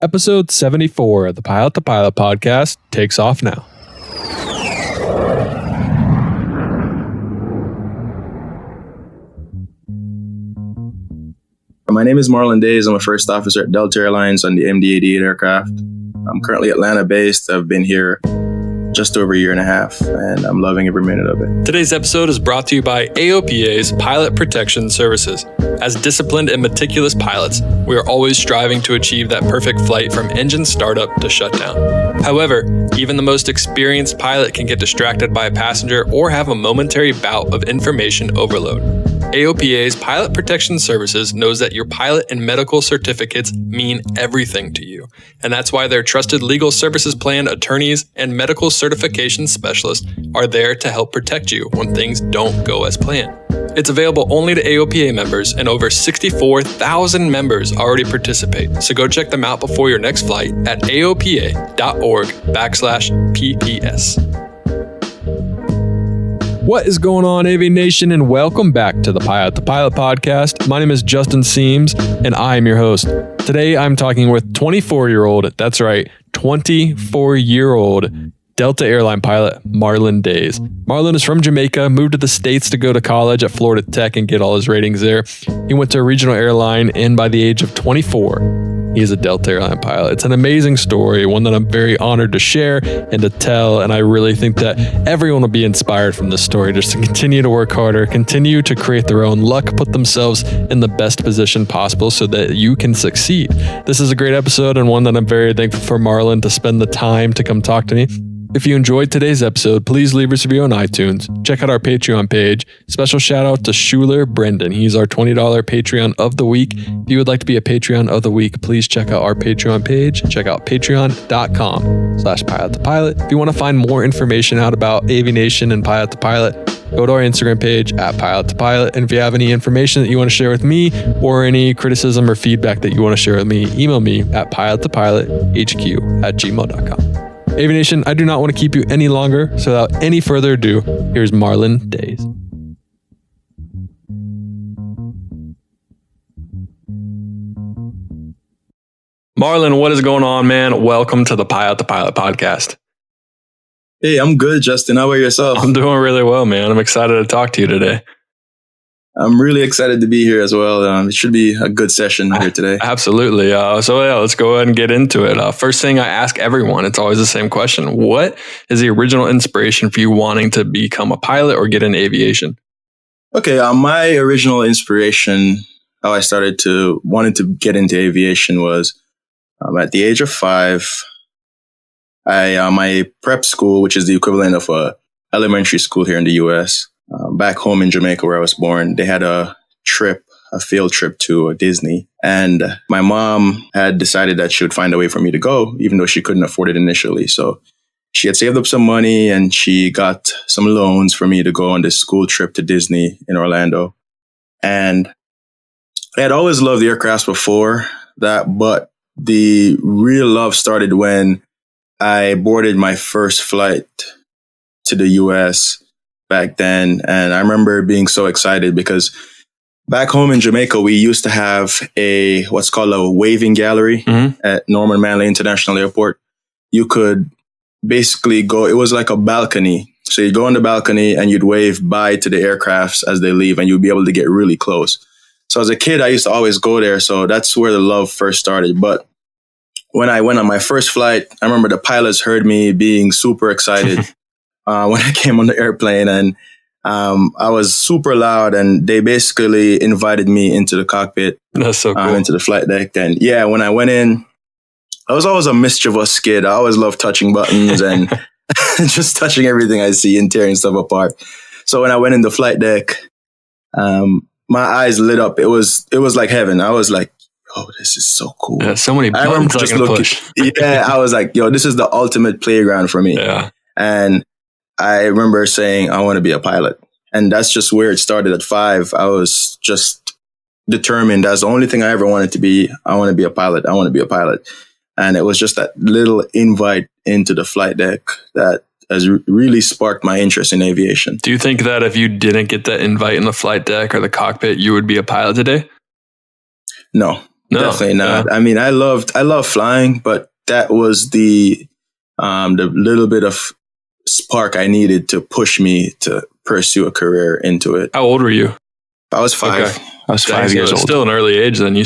Episode 74 of the Pilot to Pilot podcast takes off now. My name is Marlon Dayes. I'm a first officer at Delta Airlines on the MD-88 aircraft. I'm currently Atlanta-based. I've been here just over a year and a half, and I'm loving every minute of it. Today's episode is brought to you by AOPA's Pilot Protection Services. As disciplined and meticulous pilots, we are always striving to achieve that perfect flight from engine startup to shutdown. However, even the most experienced pilot can get distracted by a passenger or have a momentary bout of information overload. AOPA's Pilot Protection Services knows that your pilot and medical certificates mean everything to you, and that's why their trusted legal services plan attorneys and medical certification specialists are there to help protect you when things don't go as planned. It's available only to AOPA members, and over 64,000 members already participate, so go check them out before your next flight at aopa.org/PPS. What is going on, Aviation Nation, and welcome back to the Pilot to Pilot podcast. My name is Justin Seams, and I am your host. Today, I'm talking with 24-year-old, that's right, 24-year-old Delta airline pilot Marlon Dayes. Marlon is from Jamaica, moved to the States to go to college at Florida Tech and get all his ratings there. He went to a regional airline, and by the age of 24, he is a Delta airline pilot. It's an amazing story, one that I'm very honored to share and to tell, and I really think that everyone will be inspired from this story just to continue to work harder, continue to create their own luck, put themselves in the best position possible so that you can succeed. This is a great episode and one that I'm very thankful for Marlon to spend the time to come talk to me. If you enjoyed today's episode, please leave us a review on iTunes. Check out our Patreon page. Special shout out to Schuler Brendan. He's our $20 Patreon of the week. If you would like to be a Patreon of the week, please check out our Patreon page. Check out patreon.com/pilot to pilot. If you want to find more information out about Aviation and Pilot to Pilot, go to our Instagram page at Pilot to Pilot. And if you have any information that you want to share with me or any criticism or feedback that you want to share with me, email me at pilottopilot.hq@gmail.com. Aviation, I do not want to keep you any longer, so without any further ado, here's Marlon Dayes. Marlon, what is going on, man? Welcome to the Pilot to Pilot podcast. Hey, I'm good, Justin. How about yourself? I'm doing really well, man. I'm excited to talk to you today. I'm really excited to be here as well. It should be a good session here today. Absolutely. Let's go ahead and get into it. First thing I ask everyone, it's always the same question. What is the original inspiration for you wanting to become a pilot or get into aviation? Okay, my original inspiration, how I started to wanting to get into aviation was at the age of 5. My prep school, which is the equivalent of a elementary school here in the U.S., back home in Jamaica where I was born, they had a field trip to Disney. And my mom had decided that she would find a way for me to go, even though she couldn't afford it initially. So she had saved up some money and she got some loans for me to go on this school trip to Disney in Orlando. And I had always loved the aircraft before that, but the real love started when I boarded my first flight to the U.S. back then. And I remember being so excited because back home in Jamaica, we used to have what's called a waving gallery at Norman Manley International Airport. You could basically go, it was like a balcony. So you'd go on the balcony and you'd wave bye to the aircrafts as they leave and you'd be able to get really close. So as a kid, I used to always go there. So that's where the love first started. But when I went on my first flight, I remember the pilots heard me being super excited. When I came on the airplane, and I was super loud, and they basically invited me into the cockpit. That's so cool. Into the flight deck. And yeah, when I went in, I was always a mischievous kid. I always loved touching buttons and just touching everything I see and tearing stuff apart. So when I went in the flight deck, my eyes lit up. It was like heaven. I was like, oh, this is so cool. Yeah, so many buttons I can push. Yeah, I was like, yo, this is the ultimate playground for me. Yeah. And I remember saying, I want to be a pilot. And that's just where it started at 5. I was just determined. That's the only thing I ever wanted to be. I want to be a pilot. I want to be a pilot. And it was just that little invite into the flight deck that has really sparked my interest in aviation. Do you think that if you didn't get that invite in the flight deck or the cockpit, you would be a pilot today? No, No, definitely not. yeah. I mean, I love flying, but that was the little bit of spark I needed to push me to pursue a career into it. How old were you? I was 5. Okay. I was Dang, 5 so years old. Still an early age. Then you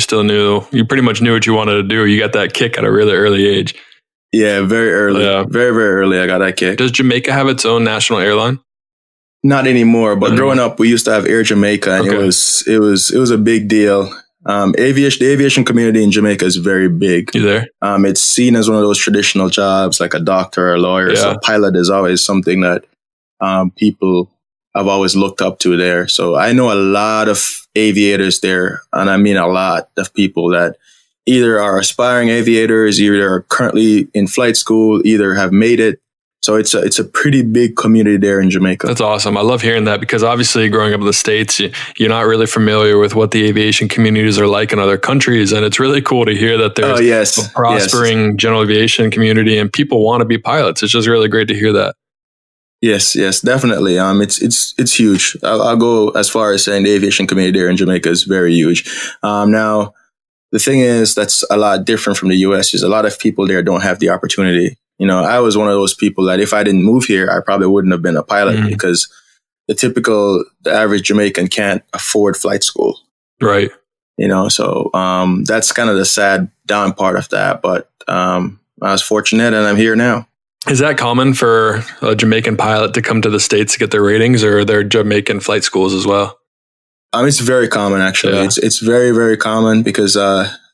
pretty much knew what you wanted to do. You got that kick at a really early age. Yeah, very early. Yeah. Very, very early. I got that kick. Does Jamaica have its own national airline? Not anymore, but growing up, we used to have Air Jamaica, and Okay. it was a big deal. The aviation community in Jamaica is very big. You there? It's seen as one of those traditional jobs, like a doctor or a lawyer. Yeah. So pilot is always something that people have always looked up to there. So I know a lot of aviators there, and I mean a lot of people that either are aspiring aviators, either are currently in flight school, either have made it. So it's a pretty big community there in Jamaica. That's awesome. I love hearing that because obviously growing up in the States, you're not really familiar with what the aviation communities are like in other countries. And it's really cool to hear that there's a prospering general aviation community and people want to be pilots. It's just really great to hear that. Yes, definitely. It's huge. I'll go as far as saying the aviation community there in Jamaica is very huge. Now, the thing is, that's a lot different from the US. Is a lot of people there don't have the opportunity. You know, I was one of those people that if I didn't move here, I probably wouldn't have been a pilot because the average Jamaican can't afford flight school. Right. You know, so that's kind of the sad down part of that. But I was fortunate and I'm here now. Is that common for a Jamaican pilot to come to the States to get their ratings, or are there Jamaican flight schools as well? It's very common, actually. Yeah. It's very, very common because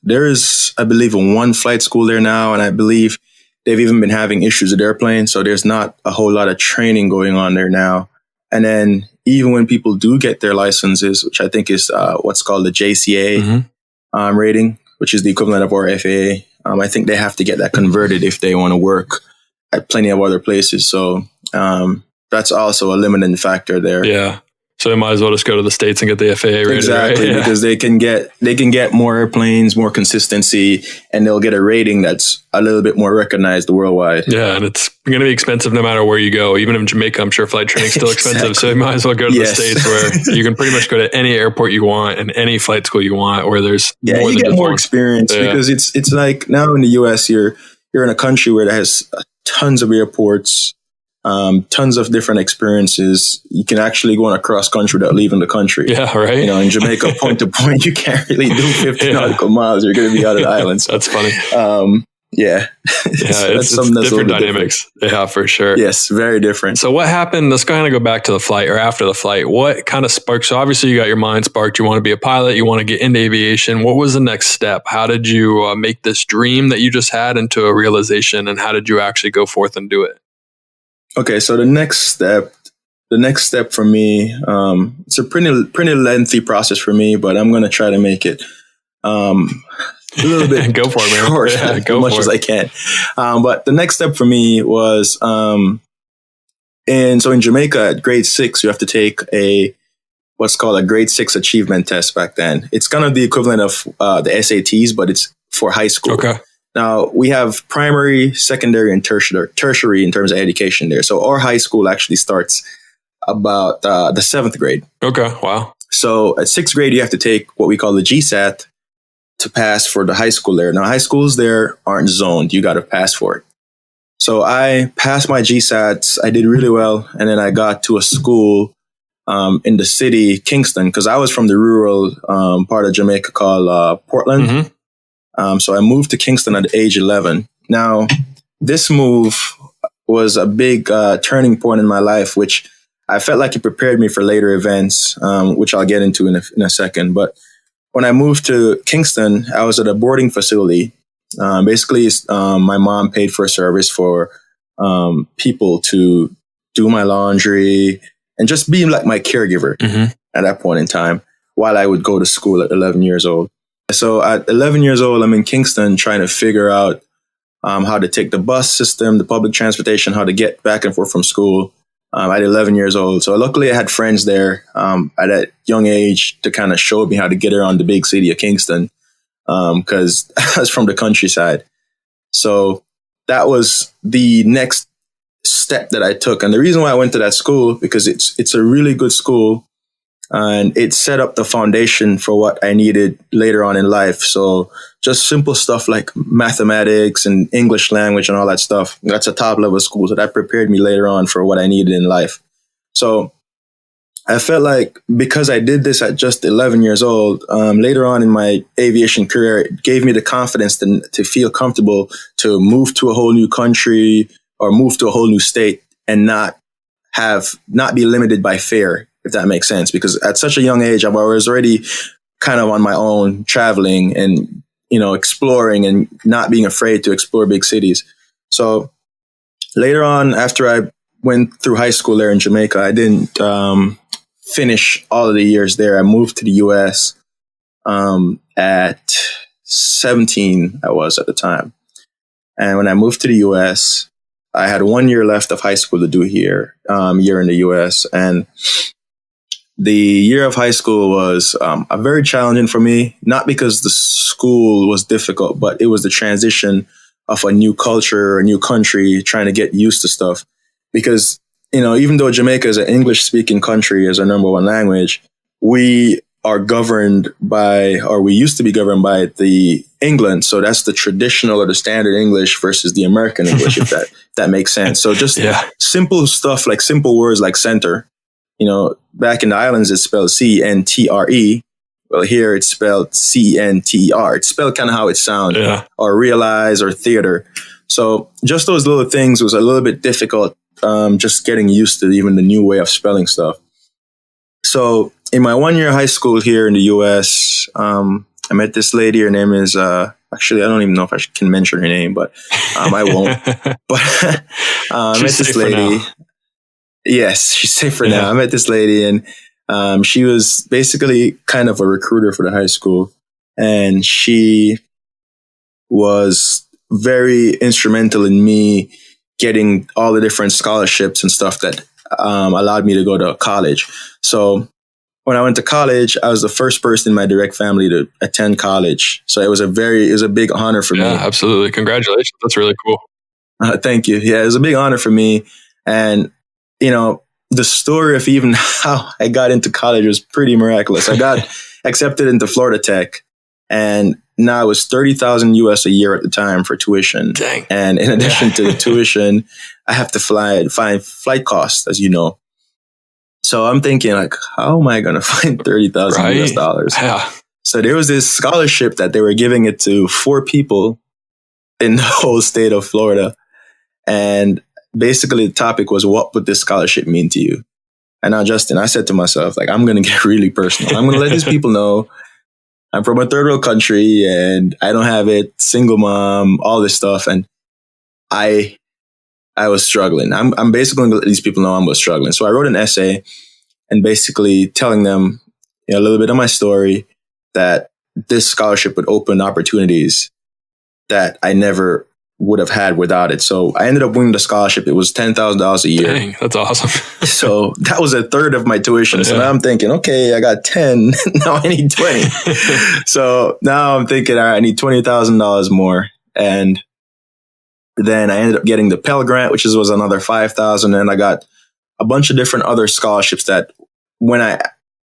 there is, I believe, one flight school there now, and I believe they've even been having issues with airplanes, so there's not a whole lot of training going on there now. And then even when people do get their licenses, which I think is what's called the JCA rating, which is the equivalent of our FAA, I think they have to get that converted if they want to work at plenty of other places. So that's also a limiting factor there. Yeah. So they might as well just go to the States and get the FAA rated, exactly, right? Because they can get more airplanes, more consistency, and they'll get a rating that's a little bit more recognized worldwide. Yeah, and it's going to be expensive no matter where you go. Even in Jamaica, I'm sure flight training is still expensive. So you might as well go to the States where you can pretty much go to any airport you want and any flight school you want, where there's more you than get more one. experience because it's like now in the US, you're in a country where it has tons of airports. Tons of different experiences. You can actually go on a cross country without leaving the country. Yeah, right. You know, in Jamaica, point to point, you can't really do 50 nautical miles. You're going to be out of the islands. That's funny. It's different dynamics. Different. Yeah, for sure. Yes, very different. So what happened? Let's kind of go back to the flight or after the flight. What kind of sparked? So obviously you got your mind sparked. You want to be a pilot. You want to get into aviation. What was the next step? How did you make this dream that you just had into a realization? And how did you actually go forth and do it? Okay, so the next step for me, it's a pretty lengthy process for me, but I'm going to try to make it a little bit go for it, man. short, Go as much as I can. But the next step for me was, in Jamaica at grade 6, you have to take what's called a grade 6 achievement test back then. It's kind of the equivalent of the SATs, but it's for high school. Okay. Now, we have primary, secondary, and tertiary in terms of education there. So our high school actually starts about the 7th grade. Okay, wow. So at 6th grade, you have to take what we call the GSAT to pass for the high school there. Now, high schools there aren't zoned. You got to pass for it. So I passed my GSATs. I did really well. And then I got to a school in the city, Kingston, because I was from the rural part of Jamaica called Portland. Mm-hmm. So I moved to Kingston at age 11. Now, this move was a big turning point in my life, which I felt like it prepared me for later events, which I'll get into in a second. But when I moved to Kingston, I was at a boarding facility. Basically, my mom paid for a service for people to do my laundry and just be like my caregiver at that point in time while I would go to school at 11 years old. So at 11 years old, I'm in Kingston trying to figure out how to take the bus system, the public transportation, how to get back and forth from school at 11 years old. So luckily I had friends there at that young age to kind of show me how to get around the big city of Kingston because I was from the countryside. So that was the next step that I took. And the reason why I went to that school, because it's a really good school. and it set up the foundation for what I needed later on in life. So just simple stuff like mathematics and English language and all that stuff. That's a top level school. So that prepared me later on for what I needed in life. So I felt like because I did this at just 11 years old, later on in my aviation career, it gave me the confidence to feel comfortable to move to a whole new country or move to a whole new state and not be limited by fear, if that makes sense. Because at such a young age, I was already kind of on my own traveling and, exploring and not being afraid to explore big cities. So later on, after I went through high school there in Jamaica, I didn't finish all of the years there. I moved to the US at 17, I was at the time. And when I moved to the US, I had 1 year left of high school to do here, year in the US. And the year of high school was very challenging for me, not because the school was difficult, but it was the transition of a new culture, a new country, trying to get used to stuff. Because, even though Jamaica is an English speaking country as our number one language, we are governed by, or we used to be governed by the England. So that's the traditional or the standard English versus the American English, if that makes sense. So just simple stuff like simple words like center, back in the islands, it's spelled CNTRE. Well, here it's spelled CNTER. It's spelled kind of how it sounds, or realize or theater. So just those little things was a little bit difficult, just getting used to even the new way of spelling stuff. So in my 1 year of high school here in the US, I met this lady. Her name is, actually, I don't even know if I can mention her name, but I won't. But I met this lady. Yes, she's safe for now. I met this lady, and she was basically kind of a recruiter for the high school. And she was very instrumental in me getting all the different scholarships and stuff that allowed me to go to college. So when I went to college, I was the first person in my direct family to attend college. So it was a big honor for me. Yeah, absolutely. Congratulations. That's really cool. Thank you. Yeah, it was a big honor for me. And, the story of even how I got into college was pretty miraculous. I got accepted into Florida Tech, and now it was $30,000 US a year at the time for tuition. Dang. And in addition to the tuition, I have to find flight costs, as you know. So I'm thinking, like, how am I going to find 30,000 US dollars? Yeah. So there was this scholarship that they were giving it to 4 people in the whole state of Florida. And basically the topic was, what would this scholarship mean to you? And now, Justin, I said to myself, like, I'm going to get really personal. I'm going to let these people know I'm from a third world country and I don't have it, single mom, all this stuff. And I was struggling. I'm basically going to let these people know I was struggling. So I wrote an essay and basically telling them a little bit of my story, that this scholarship would open opportunities that I never would have had without it. So I ended up winning the scholarship. It was $10,000 a year. Dang, that's awesome. So that was a third of my tuition. So now I'm thinking, okay, I got 10. Now I need 20. So now I'm thinking, all right, I need $20,000 more. And then I ended up getting the Pell Grant, which was another $5,000. And I got a bunch of different other scholarships that when I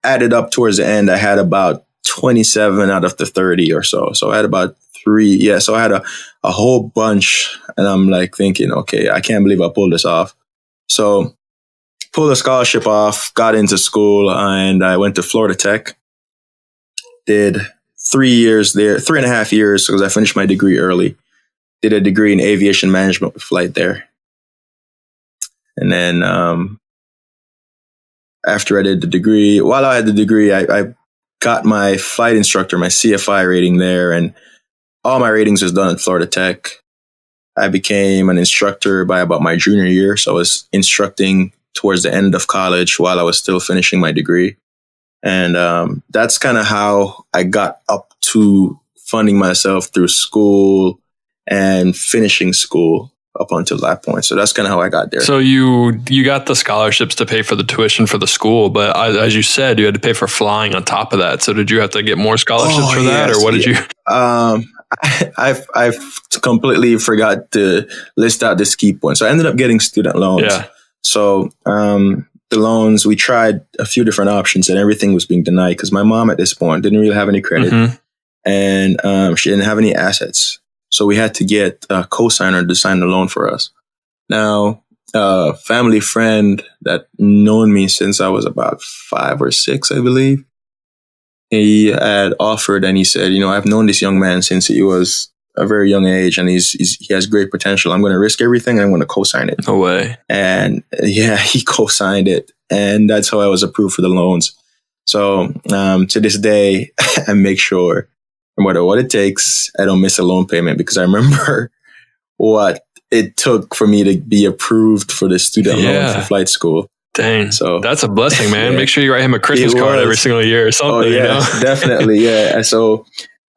added up towards the end, I had about 27 out of the 30 or so. So I had about 3. Yeah. So I had a whole bunch, and I'm like thinking, okay, I can't believe I pulled this off. So pulled the scholarship off, got into school, and I went to Florida Tech. Did 3 years there, 3.5 years, because I finished my degree early. Did a degree in aviation management with flight there. And then after I did the degree, while I had the degree, I got my flight instructor, my CFI rating there, and all my ratings was done at Florida Tech. I became an instructor by about my junior year. So I was instructing towards the end of college while I was still finishing my degree. And that's kind of how I got up to funding myself through school and finishing school up until that point. So that's kind of how I got there. So you got the scholarships to pay for the tuition for the school, but as you said, you had to pay for flying on top of that. So did you have to get more scholarships for that, or what did you? I've completely forgot to list out this key point. So I ended up getting student loans. Yeah. So the loans, we tried a few different options and everything was being denied because my mom at this point didn't really have any credit and she didn't have any assets. So we had to get a co-signer to sign the loan for us. Now, a family friend that known me since I was about 5 or 6, I believe, he had offered and he said, I've known this young man since he was a very young age and he has great potential. I'm going to risk everything and I'm going to co-sign it. No way. And yeah, he co-signed it. And that's how I was approved for the loans. So to this day, I make sure no matter what it takes, I don't miss a loan payment because I remember what it took for me to be approved for the student loan for flight school. Dang. So that's a blessing, man. Yeah. Make sure you write him a Christmas card every single year or something. Oh, yeah, definitely. Yeah. So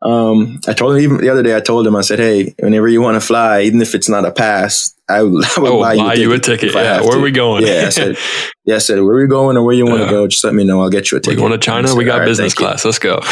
I told him even the other day, I said, hey, whenever you want to fly, even if it's not a pass, I would buy you a ticket. Yeah. Where are we going? Yeah. I said, where are we going or where you want to go? Just let me know. I'll get you a ticket. We going to China? We got business class. Let's go.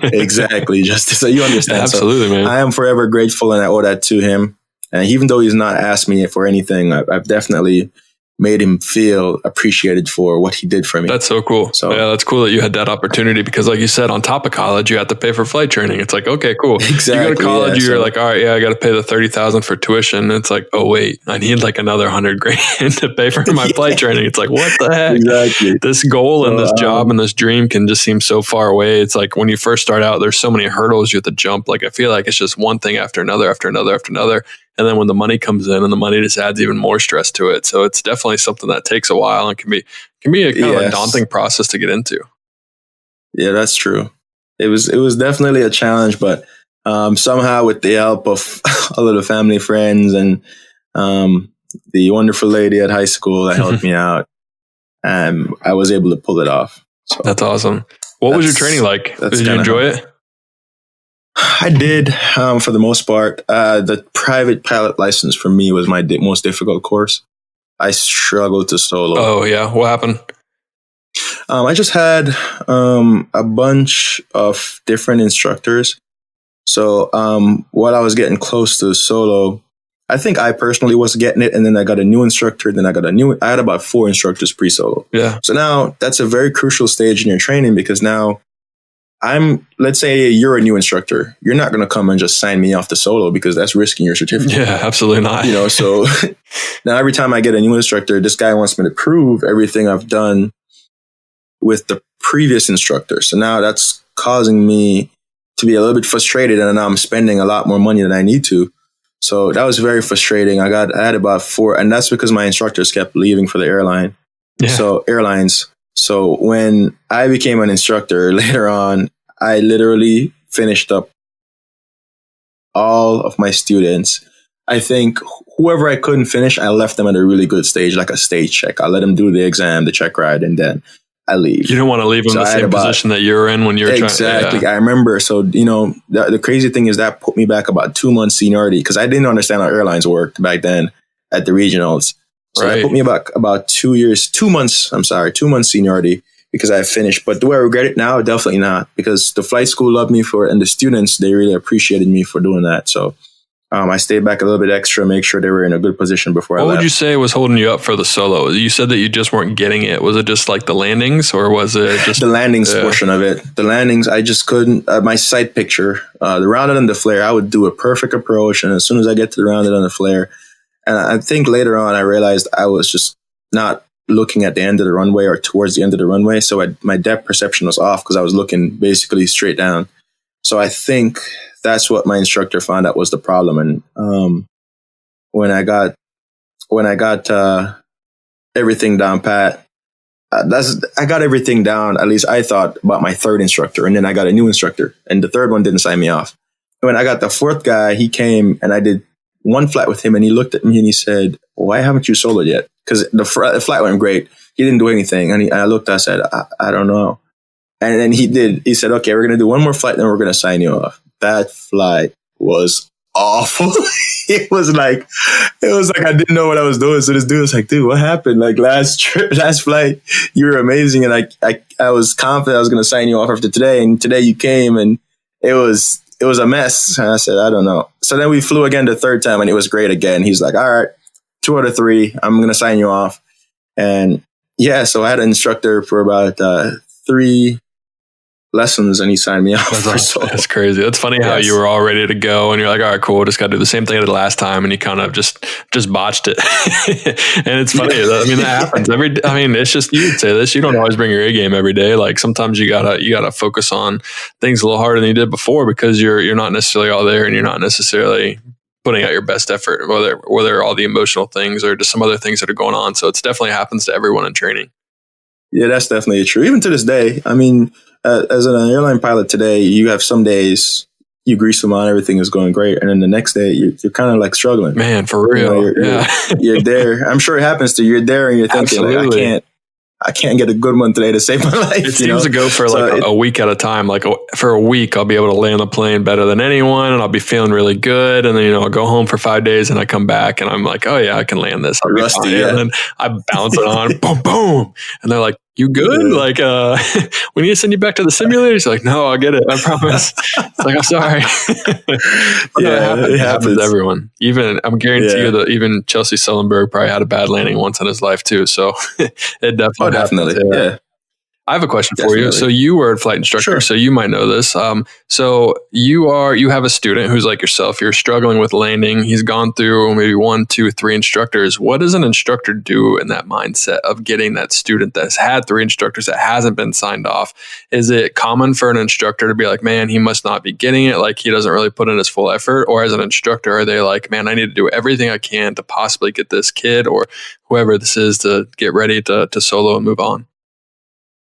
Exactly. Just so you understand. Absolutely, man. I am forever grateful and I owe that to him. And even though he's not asked me for anything, I've definitely made him feel appreciated for what he did for me. That's so cool. So yeah, that's cool that you had that opportunity because like you said, on top of college, you had to pay for flight training. It's like, okay, cool. Exactly. You go to college, you're like, all right, yeah, I got to pay the $30,000 for tuition. It's like, oh wait, I need like another $100,000 to pay for my flight training. It's like, what the heck? Exactly. This goal and this job and this dream can just seem so far away. It's like when you first start out, there's so many hurdles you have to jump. Like I feel like it's just one thing after another, after another, after another. And then when the money comes in and the money just adds even more stress to it. So it's definitely something that takes a while and can be a kind of a daunting process to get into. Yeah, that's true. It was definitely a challenge, but somehow with the help of a lot of family friends and the wonderful lady at high school that helped me out, I was able to pull it off. So that's awesome. What was your training like? Did you enjoy it? I did, for the most part. The private pilot license for me was my most difficult course. I struggled to solo. Oh, yeah. What happened? I just had a bunch of different instructors. So while I was getting close to solo, I think I personally was getting it. And then I got a new instructor. Then I had about 4 instructors pre-solo. Yeah. So now that's a very crucial stage in your training because now let's say you're a new instructor. You're not going to come and just sign me off to solo because that's risking your certificate. Yeah, absolutely not. So now every time I get a new instructor, this guy wants me to prove everything I've done with the previous instructor. So now that's causing me to be a little bit frustrated and now I'm spending a lot more money than I need to. So that was very frustrating. I had about 4, and that's because my instructors kept leaving for the airline. Yeah. So airlines. So when I became an instructor later on, I literally finished up all of my students. I think whoever I couldn't finish, I left them at a really good stage, like a stage check. I let them do the exam, the check ride, and then I leave. You don't want to leave them in the same position that you were in when you were trying. Exactly. Yeah. I remember. So, the crazy thing is that put me back about 2 months seniority because I didn't understand how airlines worked back then at the regionals. So that put me about 2 months seniority because I finished. But do I regret it now? Definitely not, because the flight school loved me for it and the students, they really appreciated me for doing that. So I stayed back a little bit extra, make sure they were in a good position before I left. What would you say was holding you up for the solo? You said that you just weren't getting it. Was it just like the landings or was it just... The landings portion of it. The landings, I just couldn't... my sight picture, the rounded and the flare, I would do a perfect approach. And as soon as I get to the rounded and the flare... And I think later on, I realized I was just not looking at the end of the runway or towards the end of the runway. So my depth perception was off because I was looking basically straight down. So I think that's what my instructor found out was the problem. And when I got everything down pat, I got everything down, at least I thought, about my 3rd instructor. And then I got a new instructor. And the 3rd one didn't sign me off. When I got the 4th guy, he came and I did 1 flight with him and he looked at me and he said, why haven't you soloed yet? Because the flight went great. He didn't do anything. And I looked, I said, I don't know. And then he did. He said, okay, we're going to do 1 more flight, then we're going to sign you off. That flight was awful. it was like I didn't know what I was doing. So this dude was like, dude, what happened? Like last flight, you were amazing. And I was confident I was going to sign you off after today. And today you came and it was a mess. And I said, I don't know. So then we flew again the 3rd time and it was great again. He's like, all right, 2 out of 3, I'm going to sign you off. And Yeah, so I had an instructor for about 3 lessons, and he signed me off. That's crazy. That's funny how you were all ready to go, and you're like, all right, cool, just got to do the same thing I did last time, and you kind of just botched it. And it's funny. I mean, that happens it's just, you'd say this, you don't always bring your A game every day. Like sometimes you gotta focus on things a little harder than you did before, because you're not necessarily all there, and you're not necessarily putting out your best effort, whether all the emotional things or just some other things that are going on. So it's definitely happens to everyone in training. Yeah, that's definitely true. Even to this day, I mean, as an airline pilot today, you have some days you grease them on, everything is going great, and then the next day you're kind of like struggling. Man, for real, you're there. I'm sure it happens to you. You're there, and you're thinking, like, I can't get a good one today to save my life. It seems to go for a week at a time. Like for a week, I'll be able to land the plane better than anyone, and I'll be feeling really good. And then I'll go home for 5 days, and I come back, and I'm like, oh yeah, I can land this. I'll rusty, yeah. And then I bounce it on, boom, boom, and they're like, you good? Yeah. Like, we need to send you back to the simulator. He's like, no, I'll get it. I promise. It's like, I'm sorry. It happens to everyone. Even, I'm guarantee you that even Chelsea Sullenberg probably had a bad landing once in his life too. So it definitely happens. Yeah. I have a question for you. So you were a flight instructor, so you might know this. So you have a student who's like yourself. You're struggling with landing. He's gone through maybe 1, 2, 3 instructors. What does an instructor do in that mindset of getting that student that's had 3 instructors that hasn't been signed off? Is it common for an instructor to be like, man, he must not be getting it, like he doesn't really put in his full effort? Or as an instructor, are they like, man, I need to do everything I can to possibly get this kid or whoever this is to get ready to solo and move on?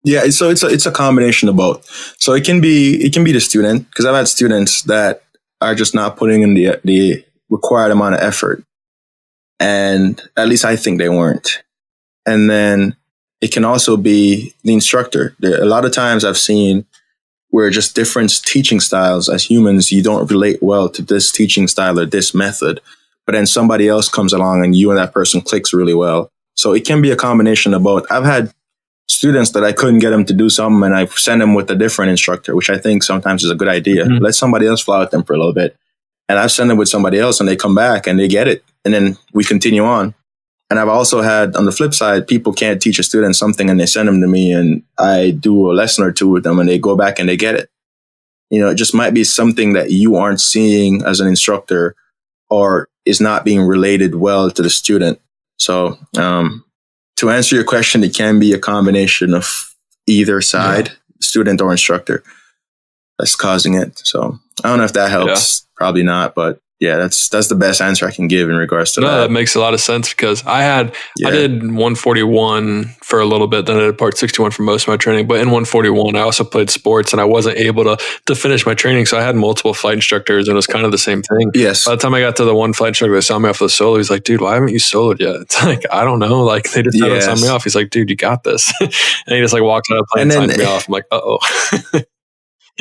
Yeah, so it's a combination of both. So it can be the student, because I've had students that are just not putting in the required amount of effort, and at least I think they weren't. And then it can also be the instructor. A lot of times I've seen where just different teaching styles, as humans, you don't relate well to this teaching style or this method, but then somebody else comes along and you and that person clicks really well. So it can be a combination of both. I've had students that I couldn't get them to do something, and I send them with a different instructor, which I think sometimes is a good idea. Mm-hmm. Let somebody else fly with them for a little bit. And I've sent them with somebody else, and they come back and they get it. And then we continue on. And I've also had, on the flip side, people can't teach a student something and they send them to me, and I do a lesson or two with them, and they go back and they get it. It just might be something that you aren't seeing as an instructor, or is not being related well to the student. So, to answer your question, it can be a combination of either side, student or instructor, that's causing it. So I don't know if that helps. Yeah. Probably not, but yeah, that's the best answer I can give in regards to that. No, that makes a lot of sense, because I did 141 for a little bit, then I did part 61 for most of my training. But in 141, I also played sports, and I wasn't able to finish my training. So I had multiple flight instructors, and it was kind of the same thing. Yes. By the time I got to the one flight instructor that signed me off for the solo, he's like, dude, why haven't you soloed yet? It's like, I don't know. Like, they just haven't signed me off. He's like, dude, you got this. And he just like walks out of the plane and signs me off. I'm like, uh-oh.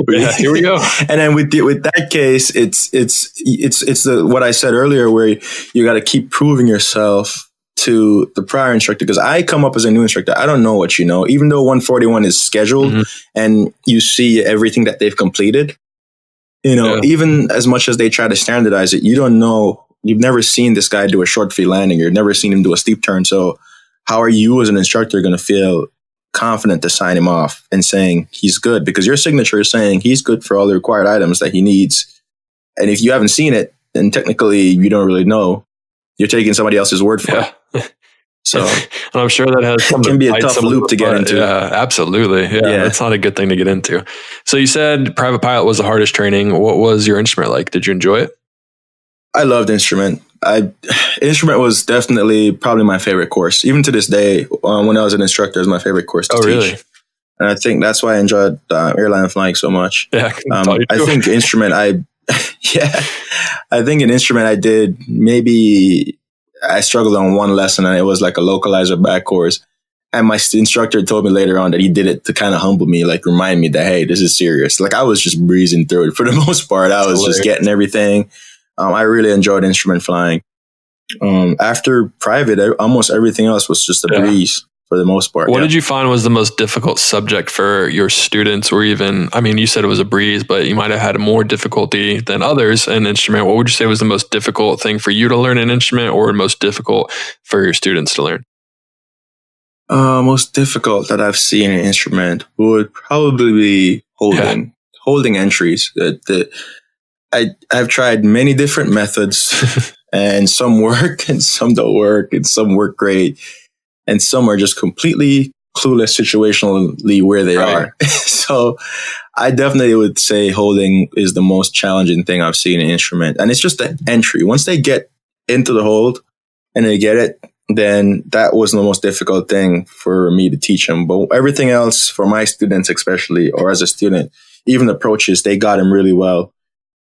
Yeah, here we go. And then with that case, it's what I said earlier, where you got to keep proving yourself to the prior instructor. Because I come up as a new instructor, I don't know what you know. Even though 141 is scheduled, mm-hmm. and you see everything that they've completed, even as much as they try to standardize it, you don't know. You've never seen this guy do a short free landing. You've never seen him do a steep turn. So how are you as an instructor going to feel confident to sign him off and saying he's good? Because your signature is saying he's good for all the required items that he needs. And if you haven't seen it, then technically you don't really know. You're taking somebody else's word for it. So and I'm sure that can be a tough loop to get into. Yeah, absolutely. Yeah, that's not a good thing to get into. So you said private pilot was the hardest training. What was your instrument like? Did you enjoy it? I loved instrument. Instrument was definitely probably my favorite course. Even to this day, when I was an instructor, it was my favorite course to teach. Really? And I think that's why I enjoyed airline flying so much. Yeah, I think instrument, I think an instrument I did, maybe I struggled on one lesson, and it was like a localizer back course. And my instructor told me later on that he did it to kind of humble me, like remind me that, hey, this is serious. Like I was just breezing through it for the most part. I was just getting everything. I really enjoyed instrument flying. After private, almost everything else was just a breeze for the most part. What did you find was the most difficult subject for your students, or even, I mean, you said it was a breeze, but you might have had more difficulty than others in instrument. What would you say was the most difficult thing for you to learn an instrument, or most difficult for your students to learn? Most difficult that I've seen an instrument would probably be holding entries. I've tried many different methods, and some work and some don't work, and some work great, and some are just completely clueless situationally where they are. So I definitely would say holding is the most challenging thing I've seen in an instrument. And it's just the entry. Once they get into the hold and they get it, then that was the most difficult thing for me to teach them. But everything else for my students, especially, or as a student, even approaches, they got them really well.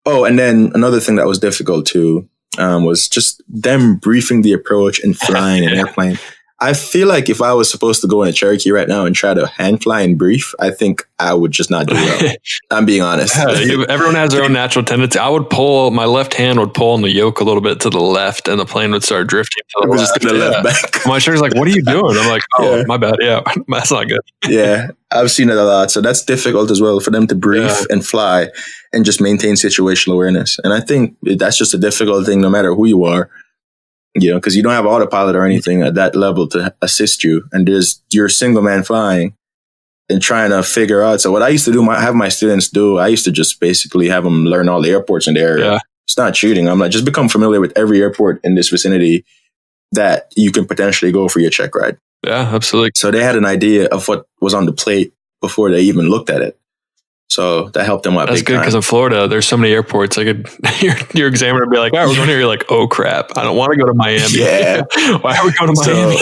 Oh, and then another thing that was difficult too was just them briefing the approach and flying an airplane. I feel like if I was supposed to go in a Cherokee right now and try to hand fly and brief, I think I would just not do well. I'm being honest. Yeah, everyone has their own natural tendency. My left hand would pull on the yoke a little bit to the left, and the plane would start drifting to the left. Back. My instructor's like, "What are you doing?" I'm like, "Oh, my bad. Yeah, that's not good." Yeah, I've seen it a lot. So that's difficult as well for them to brief and fly and just maintain situational awareness. And I think that's just a difficult thing no matter who you are. Because you don't have autopilot or anything at that level to assist you. And you're a single man flying and trying to figure out. So what I used to do, have my students do, I used to just basically have them learn all the airports in the area. Yeah. It's not cheating. I'm like, just become familiar with every airport in this vicinity that you can potentially go for your check ride. Yeah, absolutely. So they had an idea of what was on the plate before they even looked at it. So that helped them out. That's good because in Florida, there's so many airports. Your examiner would be like, "All right, we're going here." You're like, "Oh crap, I don't want to go to Miami." Yeah, why are we going to Miami?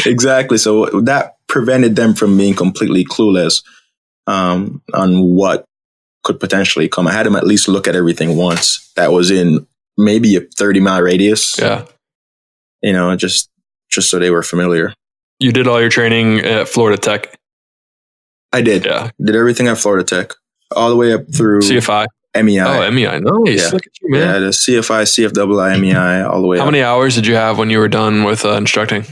Exactly. So that prevented them from being completely clueless on what could potentially come. I had them at least look at everything once. That was in maybe a 30-mile radius. Yeah, just so they were familiar. You did all your training at Florida Tech. I did. Yeah. Did everything at Florida Tech, all the way up through CFI. MEI. Oh, MEI. Nice. Yeah. Look at you, man. Yeah, the CFI, CFII, MEI, all the way How many hours did you have when you were done with instructing?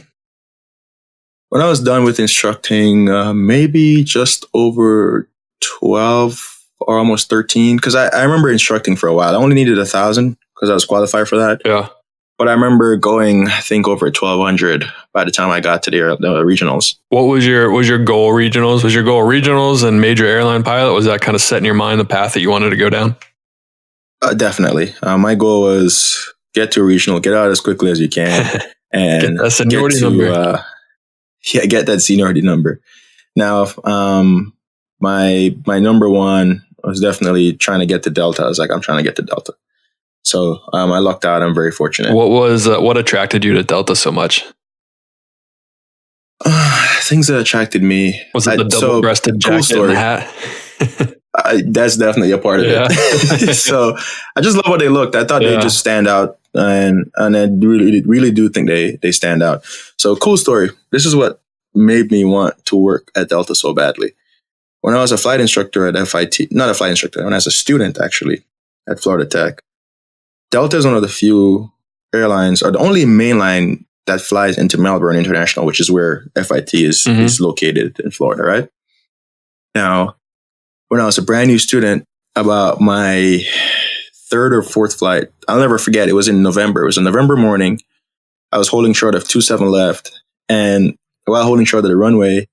When I was done with instructing, maybe just over 12 or almost 13. Because I remember instructing for a while. I only needed 1,000 because I was qualified for that. Yeah. But I remember going, I think, over 1,200 by the time I got to the regionals. What was your goal regionals? Was your goal regionals and major airline pilot? Was that kind of set in your mind the path that you wanted to go down? Definitely. My goal was get to a regional, get out as quickly as you can, and get that seniority number. Get that seniority number. Now, my number one was definitely trying to get to Delta. I was like, I'm trying to get to Delta. So I lucked out. I'm very fortunate. What attracted you to Delta so much? Things that attracted me. Was it the double-breasted jacket and hat? That's definitely a part of it. So I just love what they looked. I thought they just stand out, and I really do think they stand out. So cool story. This is what made me want to work at Delta so badly. When I was a flight instructor at FIT, not a flight instructor, when I was a student actually at Florida Tech, Delta is one of the few airlines, or the only mainline that flies into Melbourne International, which is where FIT is located in Florida, right? Now, when I was a brand new student, about my third or fourth flight, I'll never forget, it was in November. It was a November morning. I was holding short of 27 left. And while holding short of the runway,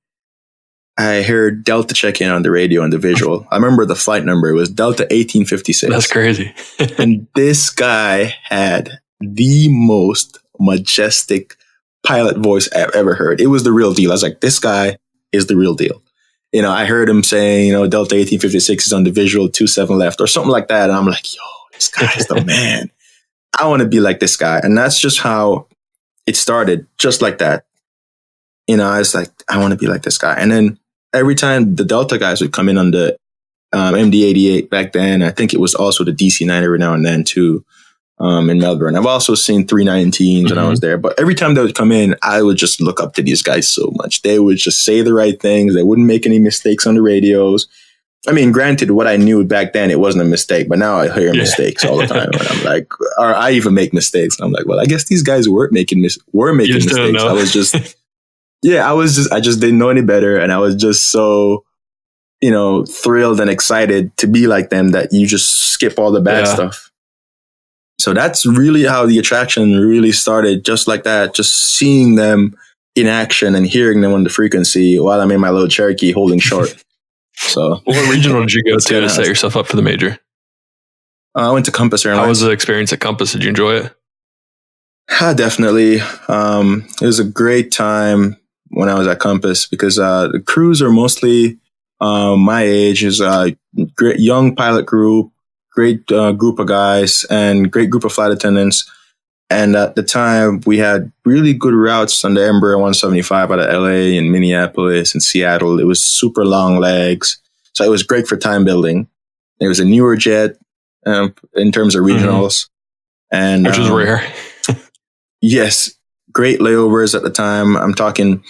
I heard Delta check in on the radio and the visual. I remember the flight number. It was Delta 1856. That's crazy. And this guy had the most majestic pilot voice I've ever heard. It was the real deal. I was like, this guy is the real deal. I heard him saying, Delta 1856 is on the visual, 27 left or something like that. And I'm like, yo, this guy is the man. I want to be like this guy. And that's just how it started, just like that. I was like, I want to be like this guy. And then every time the Delta guys would come in on the MD-88 back then, I think it was also the DC-9 every now and then too, in Melbourne. I've also seen 319s when I was there. But every time they would come in, I would just look up to these guys so much. They would just say the right things. They wouldn't make any mistakes on the radios. I mean, granted, what I knew back then, it wasn't a mistake. But now I hear mistakks all the time. And I'm like, or I even make mistakes. And I'm like, well, I guess these guys were making mistakes. I was just... Yeah, I just didn't know any better. And I was just so, thrilled and excited to be like them that you just skip all the bad stuff. So that's really how the attraction really started, just like that, just seeing them in action and hearing them on the frequency while I'm in my little Cherokee holding short. So what regional did you go to set yourself up for the major? I went to Compass Airlines. How was the experience at Compass? Did you enjoy it? Definitely. It was a great time when I was at Compass because the crews are mostly my age. Is a great young pilot group, great group of guys, and great group of flight attendants. And at the time, we had really good routes on the Embraer 175 out of LA and Minneapolis and Seattle. It was super long legs. So it was great for time building. It was a newer jet in terms of regionals. And which is rare. Yes. Great layovers at the time. I'm talking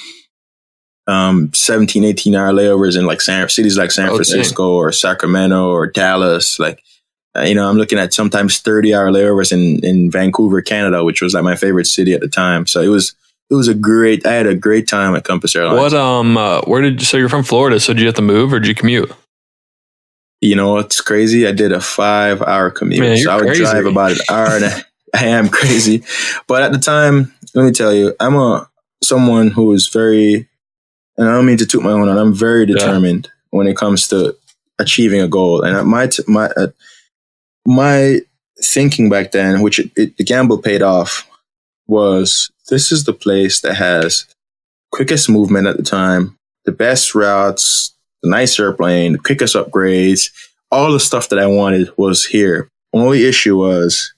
17, 18-hour layovers in like cities like San Francisco or Sacramento or Dallas. Like, I'm looking at sometimes 30-hour layovers in Vancouver, Canada, which was like my favorite city at the time. So it was I had a great time at Compass Airlines. So you're from Florida. So did you have to move or did you commute? You know, it's crazy. I did a 5-hour commute. Man, so I would drive about an hour and I am crazy. But at the time, let me tell you, I'm someone who is very, and I don't mean to toot my own horn, I'm very determined when it comes to achieving a goal. And my thinking back then, which the gamble paid off, was this is the place that has quickest movement at the time, the best routes, the nice airplane, the quickest upgrades, all the stuff that I wanted was here. Only issue was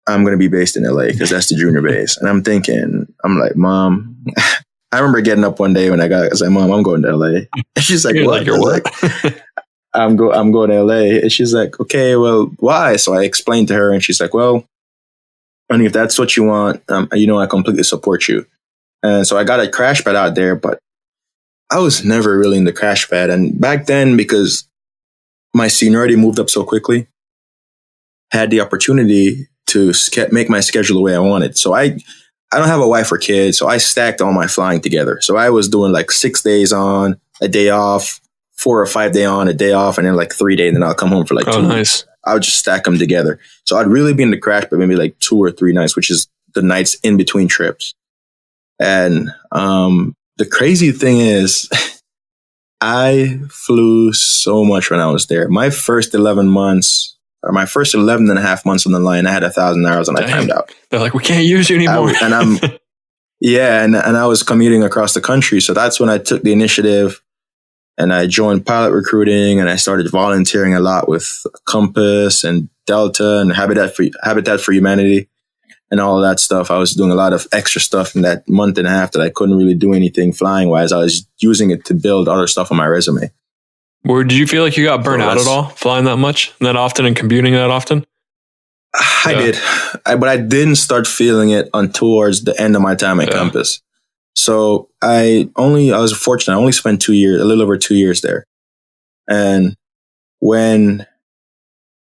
I'm going to be based in LA because that's the junior base. And I'm like, Mom, I remember getting up one day when I was like, Mom, I'm going to LA. And she's like, what? Like, I'm going to LA. And she's like, okay, well, why? So I explained to her and she's like, well, honey, if that's what you want, I completely support you. And so I got a crash pad out there, but I was never really in the crash pad. And back then, because my seniority moved up so quickly, I had the opportunity to make my schedule the way I wanted. So I don't have a wife or kids, so I stacked all my flying together. So I was doing like 6 days on, a day off, 4 or 5 day on, a day off, and then like 3 days, and then I'll come home for like 2 weeks. Nice. I would just stack them together. So I'd really be in the crash, but maybe like 2 or 3 nights, which is the nights in between trips. And the crazy thing is, I flew so much when I was there. My first 11 months, or my first 11 and a half months on the line, I had 1,000 hours and I timed out. They're like, we can't use you anymore. And I was commuting across the country. So that's when I took the initiative and I joined pilot recruiting and I started volunteering a lot with Compass and Delta and Habitat for Humanity and all of that stuff. I was doing a lot of extra stuff in that month and a half that I couldn't really do anything flying wise. I was using it to build other stuff on my resume. Or did you feel like you got burnt out at all flying that much, that often, and commuting that often? I did, but I didn't start feeling it towards the end of my time at Compass. So I was fortunate. I only spent 2 years, a little over 2 years there. And when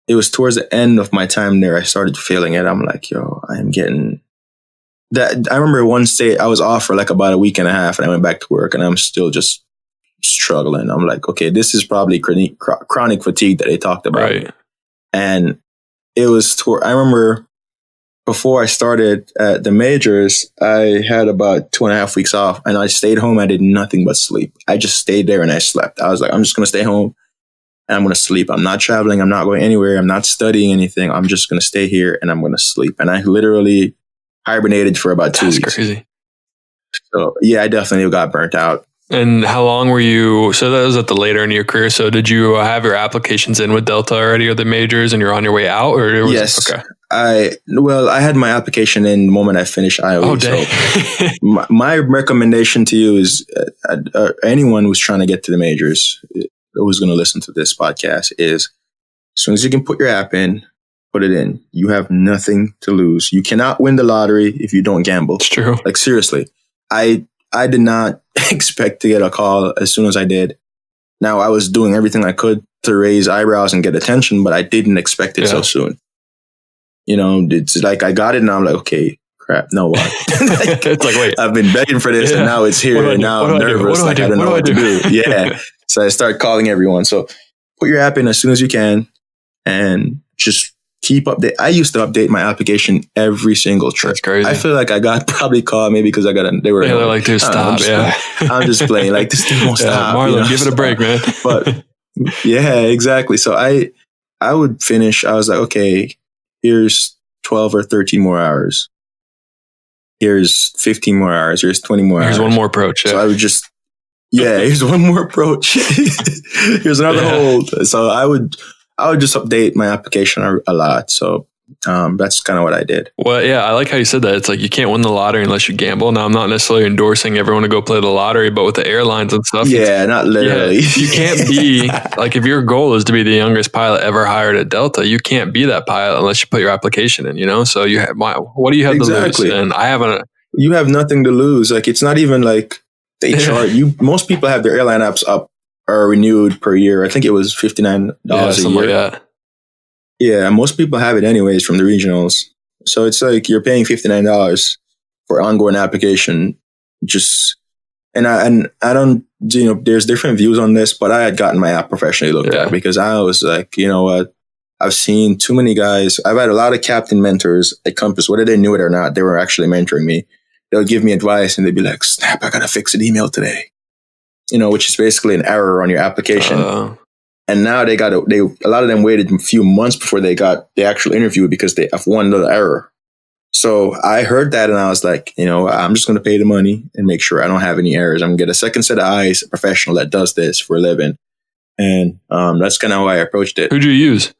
it was towards the end of my time there, I started feeling it. I'm like, I am getting that. I remember one day I was off for like about a week and a half and I went back to work and I'm still just struggling. I'm like, okay, this is probably chronic fatigue that they talked about. Right. And it was, I remember before I started at the majors, I had about 2.5 weeks off and I stayed home. I did nothing but sleep. I just stayed there and I slept. I was like, I'm just going to stay home and I'm going to sleep. I'm not traveling. I'm not going anywhere. I'm not studying anything. I'm just going to stay here and I'm going to sleep. And I literally hibernated for about 2 weeks. That's crazy. So yeah, I definitely got burnt out. And how long were you? So that was at the later in your career. So did you have your applications in with Delta already or the majors and you're on your way out? Yes. Okay. I had my application in the moment I finished IOE. Oh, dang. So my recommendation to you is anyone who's trying to get to the majors, who's going to listen to this podcast, is as soon as you can put your app in, put it in. You have nothing to lose. You cannot win the lottery if you don't gamble. It's true. Like seriously, I did not expect to get a call as soon as I did. Now, I was doing everything I could to raise eyebrows and get attention, but I didn't expect it so soon. It's like I got it and I'm like, okay, crap, no what? It's like, wait. I've been begging for this and now it's here and now I'm nervous. I don't know what to do. Yeah. So I start calling everyone. So put your app in as soon as you can and just keep update. I used to update my application every single trip. That's crazy. I feel like I got probably called maybe because they were they're like, dude, stop. I'm just playing. Like, this thing won't stop. Marlon, give it a break, man. But yeah, exactly. So I would finish. I was like, okay, here's 12 or 13 more hours. Here's 15 more hours. Here's 20 more hours. Here's one more approach. So I would just, here's one more approach. Here's another hold. So I would just update my application a lot. So that's kind of what I did. Well, yeah, I like how you said that. It's like you can't win the lottery unless you gamble. Now, I'm not necessarily endorsing everyone to go play the lottery, but with the airlines and stuff. Yeah, not literally. You can't be, like, if your goal is to be the youngest pilot ever hired at Delta, you can't be that pilot unless you put your application in, So you have, what do you have to lose? And I haven't. You have nothing to lose. Like, it's not even like they charge you. Most people have their airline apps up or renewed per year. I think it was $59 a year. Like that. Yeah, most people have it anyways from the regionals. So it's like you're paying $59 for ongoing application. And I don't, there's different views on this, but I had gotten my app professionally looked at because I was like, you know what? I've seen too many guys. I've had a lot of captain mentors at Compass, whether they knew it or not, they were actually mentoring me. They'll give me advice and they'd be like, snap, I got to fix an email today, which is basically an error on your application. And now a lot of them waited a few months before they got the actual interview because they have one little error. So I heard that and I was like, I'm just going to pay the money and make sure I don't have any errors. I'm going to get a second set of eyes, a professional that does this for a living. And that's kind of how I approached it. Who'd you use?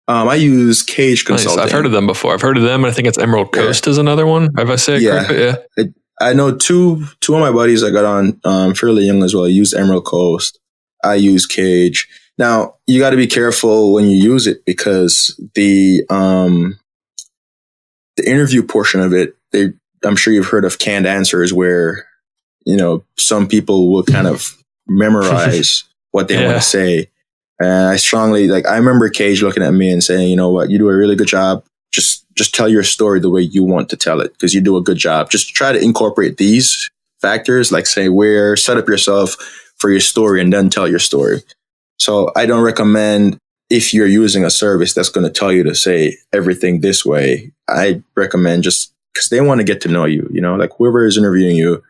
I use Cage Consulting. Nice. I've heard of them before. I've heard of them. I think it's Emerald Coast is another one. If I say it correctly. Yeah. I know two of my buddies I got on fairly young as well. I used Emerald Coast. I use Cage. Now, you got to be careful when you use it because the interview portion of it, I'm sure you've heard of canned answers where, some people will kind of memorize what they want to say. And I strongly, I remember Cage looking at me and saying, you know what, you do a really good job. Just tell your story the way you want to tell it because you do a good job. Just try to incorporate these factors, like say set up yourself for your story and then tell your story. So I don't recommend if you're using a service that's going to tell you to say everything this way. I recommend just because they want to get to know you, like whoever is interviewing you.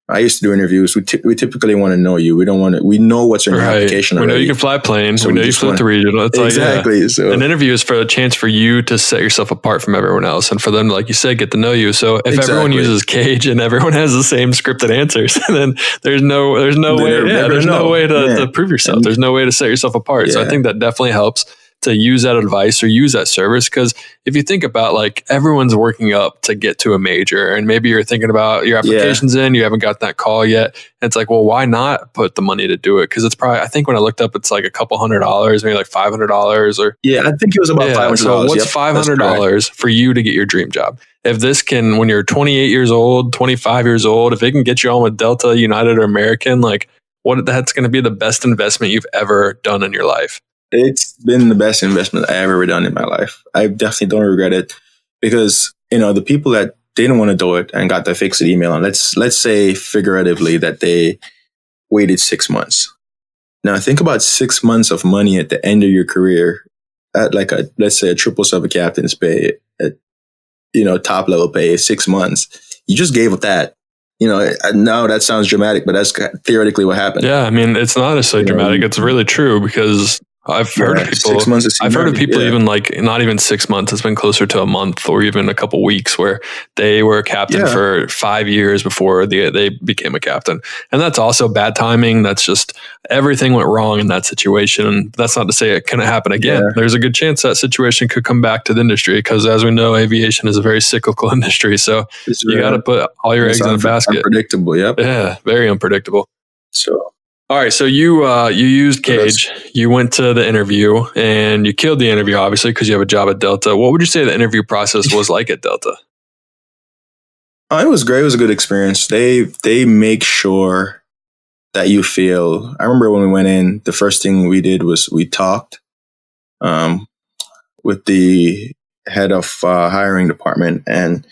I used to do interviews. We typically want to know you. We know what's in your application already. We know you can fly planes. So we know you flew to regional. It's exactly. So an interview is for a chance for you to set yourself apart from everyone else and for them, like you said, get to know you. So if everyone uses Cage and everyone has the same scripted answers, then there's no way to prove yourself. There's no way to set yourself apart. Yeah. So I think that definitely helps to use that advice or use that service. Because if you think about everyone's working up to get to a major and maybe you're thinking about your application's in, you haven't got that call yet. And it's like, well, why not put the money to do it? Because it's probably, I think when I looked up, it's like a couple $100, maybe like $500 or. Yeah, I think it was about $500. So what's $500 for you to get your dream job? If this can, when you're 28 years old, 25 years old, if it can get you on with Delta, United or American, that's going to be the best investment you've ever done in your life. It's been the best investment I ever done in my life. I definitely don't regret it because, the people that didn't want to do it and got the fixed email, and let's say figuratively that they waited 6 months. Now think about 6 months of money at the end of your career at let's say a 777 captain's pay at, top level pay, 6 months. You just gave up that. Now that sounds dramatic, but that's theoretically what happened. Yeah. I mean, it's not necessarily dramatic. It's really true because I've heard of people. 6 months. I've heard of people even not even 6 months. It's been closer to a month or even a couple weeks where they were a captain for 5 years before they became a captain, and that's also bad timing. That's just everything went wrong in that situation. And that's not to say it couldn't happen again. Yeah. There's a good chance that situation could come back to the industry because, as we know, aviation is a very cyclical industry. So you got to put all your eggs in a basket. Unpredictable. Yep. Yeah, very unpredictable. So. All right, so you used Cage, you went to the interview, and you killed the interview, obviously, because you have a job at Delta. What would you say the interview process was like at Delta? It was great. It was a good experience. They make sure that you feel. I remember when we went in, the first thing we did was we talked with the head of hiring department, and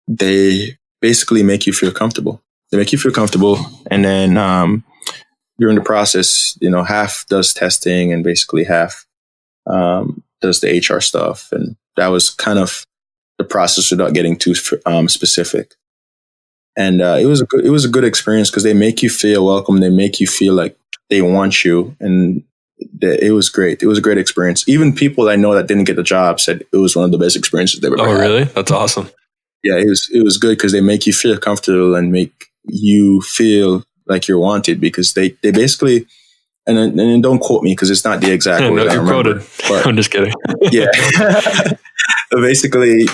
they basically make you feel comfortable. They make you feel comfortable, and then during the process, half does testing and basically half does the HR stuff. And that was kind of the process without getting too specific. And it was a good experience because they make you feel welcome. They make you feel like they want you. And it was great. It was a great experience. Even people I know that didn't get the job said it was one of the best experiences they've ever had. Oh, really? That's awesome. Yeah, it was good because they make you feel comfortable and make you feel like you're wanted because they basically, and don't quote me because it's not the exact word. No, you're quoted. But I'm just kidding. Yeah. Basically,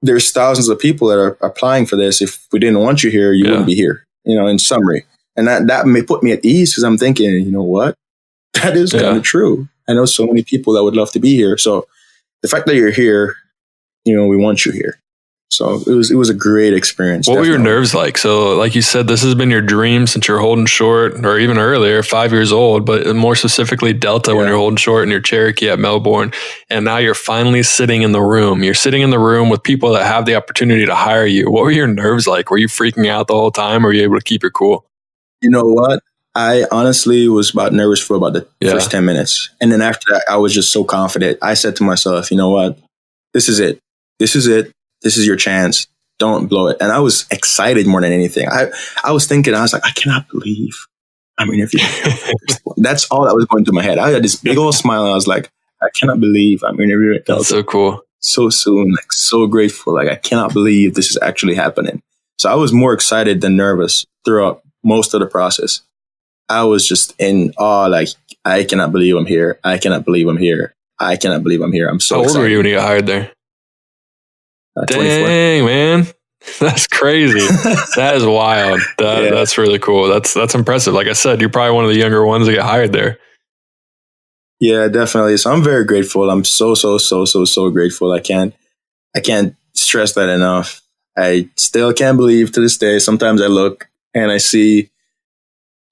there's thousands of people that are applying for this. If we didn't want you here, you wouldn't be here, in summary. And that may put me at ease because I'm thinking, you know what? That is kind of true. I know so many people that would love to be here. So the fact that you're here, we want you here. So it was a great experience. What were your nerves like? So like you said, this has been your dream since you're holding short or even earlier, 5 years old, but more specifically Delta when you're holding short in your Cherokee at Melbourne. And now you're finally sitting in the room. You're sitting in the room with people that have the opportunity to hire you. What were your nerves like? Were you freaking out the whole time or were you able to keep your cool? You know what? I honestly was about nervous for about the first 10 minutes. And then after that, I was just so confident. I said to myself, you know what? This is it. This is it. This is your chance. Don't blow it. And I was excited more than anything. I was thinking, I was like, I cannot believe I'm interviewing. That's all that was going through my head. I had this big old smile. And I was like, I cannot believe I'm interviewing. That's so cool. So soon, like so grateful. Like I cannot believe this is actually happening. So I was more excited than nervous throughout most of the process. I was just in awe. Like, I cannot believe I'm here. I cannot believe I'm here. I cannot believe I'm here. I'm so excited. How old were you when you got hired there? 24. Dang, man. That's crazy. That is wild. That's really cool. That's impressive. Like I said, you're probably one of the younger ones that get hired there. Yeah, definitely. So I'm very grateful. I'm so grateful. I can't stress that enough. I still can't believe to this day. Sometimes I look and I see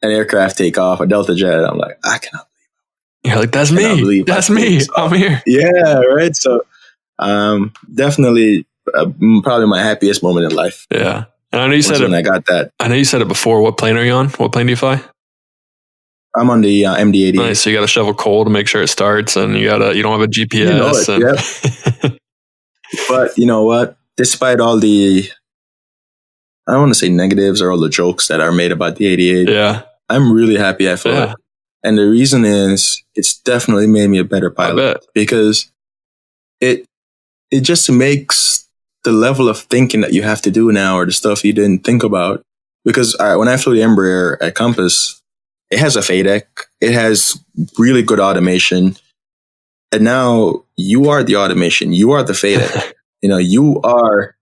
an aircraft take off, a Delta jet. I'm like, I cannot believe it. You're like, that's me. That's me. I'm here. Yeah, right. So definitely probably my happiest moment in life. Yeah. And I know you said it. When I got that. I know you said it before. What plane are you on? What plane do you fly? I'm on the MD-80. Nice. So you got to shovel coal to make sure it starts, and you don't have a GPS. Yep. But you know what? Despite all the, I don't want to say negatives or all the jokes that are made about the 88. I'm really happy I flew it. And the reason is it's definitely made me a better pilot because it just makes the level of thinking that you have to do now or the stuff you didn't think about. Because when I flew the Embraer at Compass, it has a FADEC. It has really good automation. And now you are the automation. You are the FADEC. You are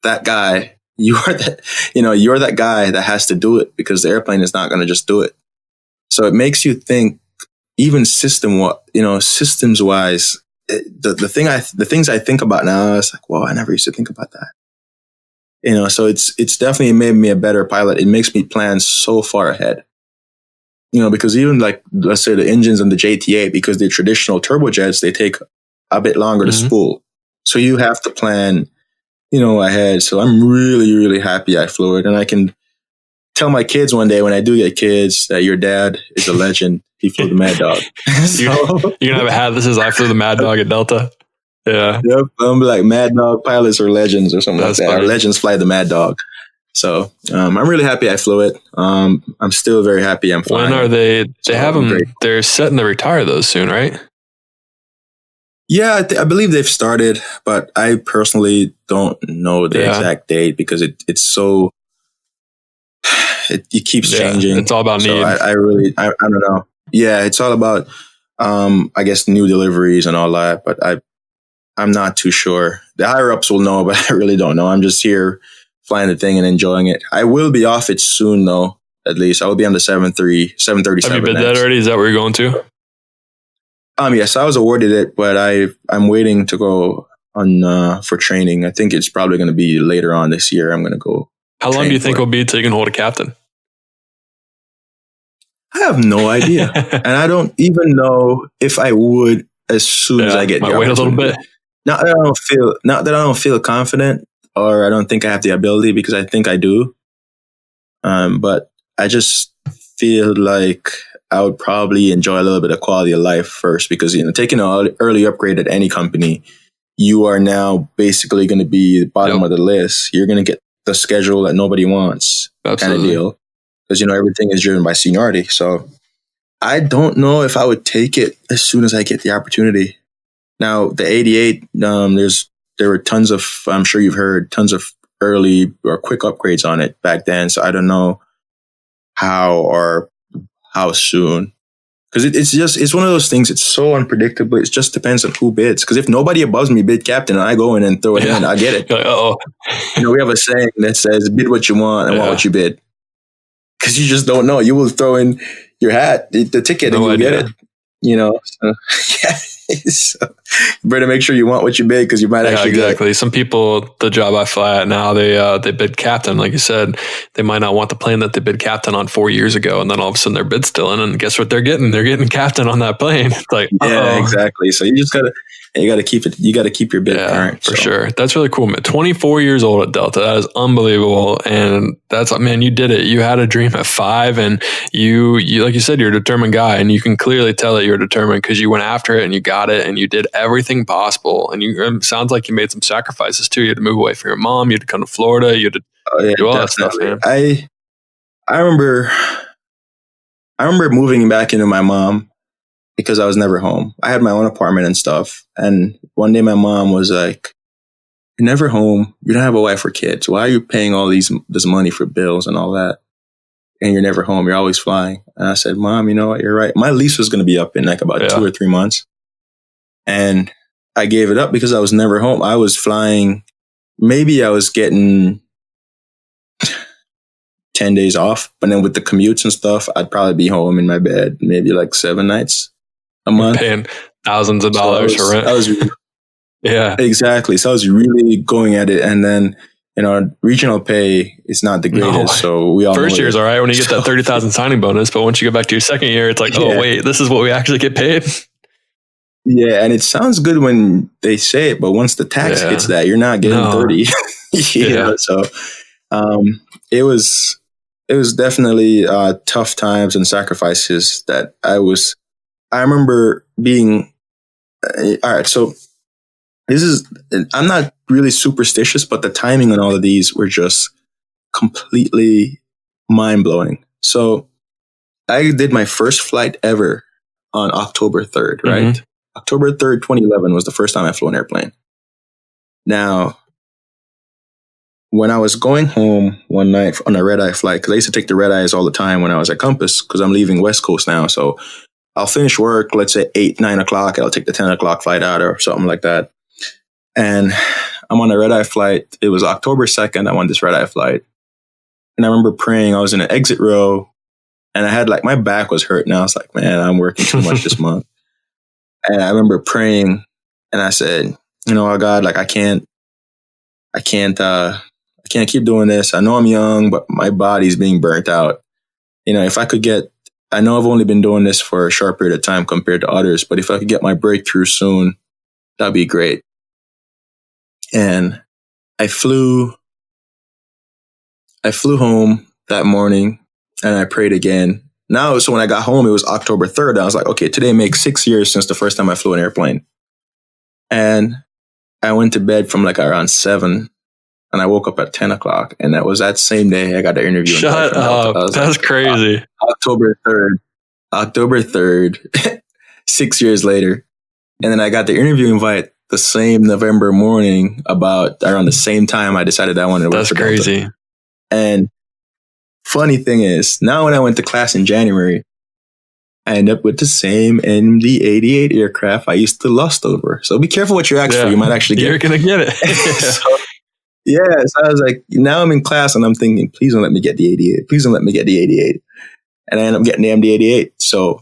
that guy. You're that guy that has to do it because the airplane is not going to just do it. So it makes you think, even systems wise, the things I think about now, it's like, well, I never used to think about that. So it's definitely made me a better pilot. It makes me plan so far ahead. Because even like, let's say the engines on the JT8, because they're traditional turbojets, they take a bit longer to spool. So you have to plan, ahead. So I'm really, really happy I flew it. And I can tell my kids one day when I do get kids that your dad is a legend. He flew the Mad Dog. You're going to have a hat that says I flew the Mad Dog at Delta. Yeah. Yep. I'm like Mad Dog pilots or legends or something like that. Or legends fly the Mad Dog. So I'm really happy I flew it. I'm still very happy I'm flying. When are they? They have them. They're setting to retire those soon, right? Yeah, I believe they've started, but I personally don't know the exact date because it's so. It keeps changing. It's all about need. I don't know. Yeah, it's all about I guess new deliveries and all that, but I'm not too sure. The higher ups will know, but I really don't know. I'm just here flying the thing and enjoying it. I will be off it soon though. At least I will be on the 737. Have you bid that already? Is that where you're going to? Yes, I was awarded it, but I'm waiting to go on for training. I think it's probably going to be later on this year. I'm going to go. How long do you think it'll be till you can hold a captain? I have no idea, and I don't even know if I would as soon as I get there. Wait a little bit. Not that I don't feel confident, or I don't think I have the ability, because I think I do. But I just feel like I would probably enjoy a little bit of quality of life first, because, taking an early upgrade at any company, you are now basically going to be the bottom of the list. You're going to get the schedule that nobody wants, kind of deal, because, everything is driven by seniority. So I don't know if I would take it as soon as I get the opportunity. Now, the 88, there were tons of, I'm sure you've heard, tons of early or quick upgrades on it back then. So I don't know how soon. Because it's one of those things, it's so unpredictable. It just depends on who bids. Because if nobody above me bid captain and I go in and throw it in, I get it. Like, we have a saying that says, bid what you want and want what you bid. Because you just don't know. You will throw in your hat, the ticket, and you'll get it. So, yeah. So you better make sure you want what you bid, because you might actually exactly. get it. Some people, the job I fly at now, they bid captain. Like you said, they might not want the plane that they bid captain on 4 years ago, and then all of a sudden their bid's still in, and guess what they're getting? They're getting captain on that plane. It's like, yeah, exactly. So you just gotta keep it. You gotta keep your bid current. For sure. That's really cool, man. 24 years old at Delta. That is unbelievable. And that's, man, you did it. You had a dream at 5, and you like you said, you're a determined guy, and you can clearly tell that you're determined because you went after it and you got it and you did everything possible. And it sounds like you made some sacrifices too. You had to move away from your mom. You had to come to Florida. You had to do all that stuff, man. I remember moving back into my mom, because I was never home. I had my own apartment and stuff. And one day my mom was like, "You're never home. You don't have a wife or kids. Why are you paying all this money for bills and all that? And you're never home. You're always flying." And I said, "Mom, you know what? You're right." My lease was going to be up in like about 2 or 3 months. And I gave it up because I was never home. I was flying. Maybe I was getting 10 days off. But then with the commutes and stuff, I'd probably be home in my bed maybe like 7 nights a month. Paying thousands of dollars for rent. Yeah, exactly. So I was really going at it. And then, regional pay is not the greatest. No. So we all first year's all right when you get that 30,000 signing bonus, but once you go back to your second year, it's like, oh wait, this is what we actually get paid. Yeah, and it sounds good when they say it, but once the tax hits that, you're not getting 30. So it was definitely tough times and sacrifices that I remember being, all right, so I'm not really superstitious, but the timing on all of these were just completely mind-blowing. So I did my first flight ever on October 3rd, right? Mm-hmm. October 3rd, 2011 was the first time I flew an airplane. Now, when I was going home one night on a red-eye flight, because I used to take the red-eyes all the time when I was at Compass, because I'm leaving West Coast now, so I'll finish work, let's say 8, 9 o'clock. I'll take the 10 o'clock flight out or something like that. And I'm on a red-eye flight. It was October 2nd. I'm on this red-eye flight. And I remember praying. I was in an exit row. And I had my back was hurt. And I was like, man, I'm working too much this month. And I remember praying. And I said, oh God, I can't keep doing this. I know I'm young, but my body's being burnt out. If I could I know I've only been doing this for a short period of time compared to others, but if I could get my breakthrough soon, that'd be great. And I flew home that morning and I prayed again. So when I got home, it was October 3rd. I was like, okay, today makes 6 years since the first time I flew an airplane. And I went to bed from around 7 and I woke up at 10 o'clock. And that was that same day I got the interview. Shut up. That's crazy. October 3rd, 6 years later. And then I got the interview invite the same November morning, about around the same time I decided I wanted to work for Delta. That's crazy. And funny thing is, now when I went to class in January, I ended up with the same MD-88 aircraft I used to lust over. So be careful what you ask for. You might actually get it. You're going to get it. So I was like, now I'm in class and I'm thinking, please don't let me get the 88. Please don't let me get the 88. And I end up getting the MD-88. So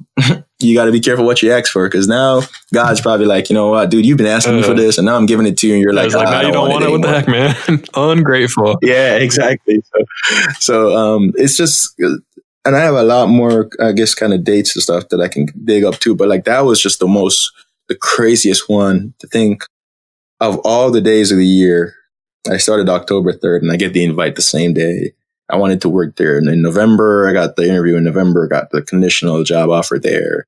you got to be careful what you ask for, because now God's probably like, you know what, dude, you've been asking me for this and now I'm giving it to you. And you're like, now you don't want it. What the heck, man? Ungrateful. Yeah, exactly. So it's just, and I have a lot more, I guess, kind of dates and stuff that I can dig up too. But that was just the craziest one to think of all the days of the year. I started October 3rd and I get the invite the same day. I wanted to work there. And in November, I got the interview in November, got the conditional job offer there.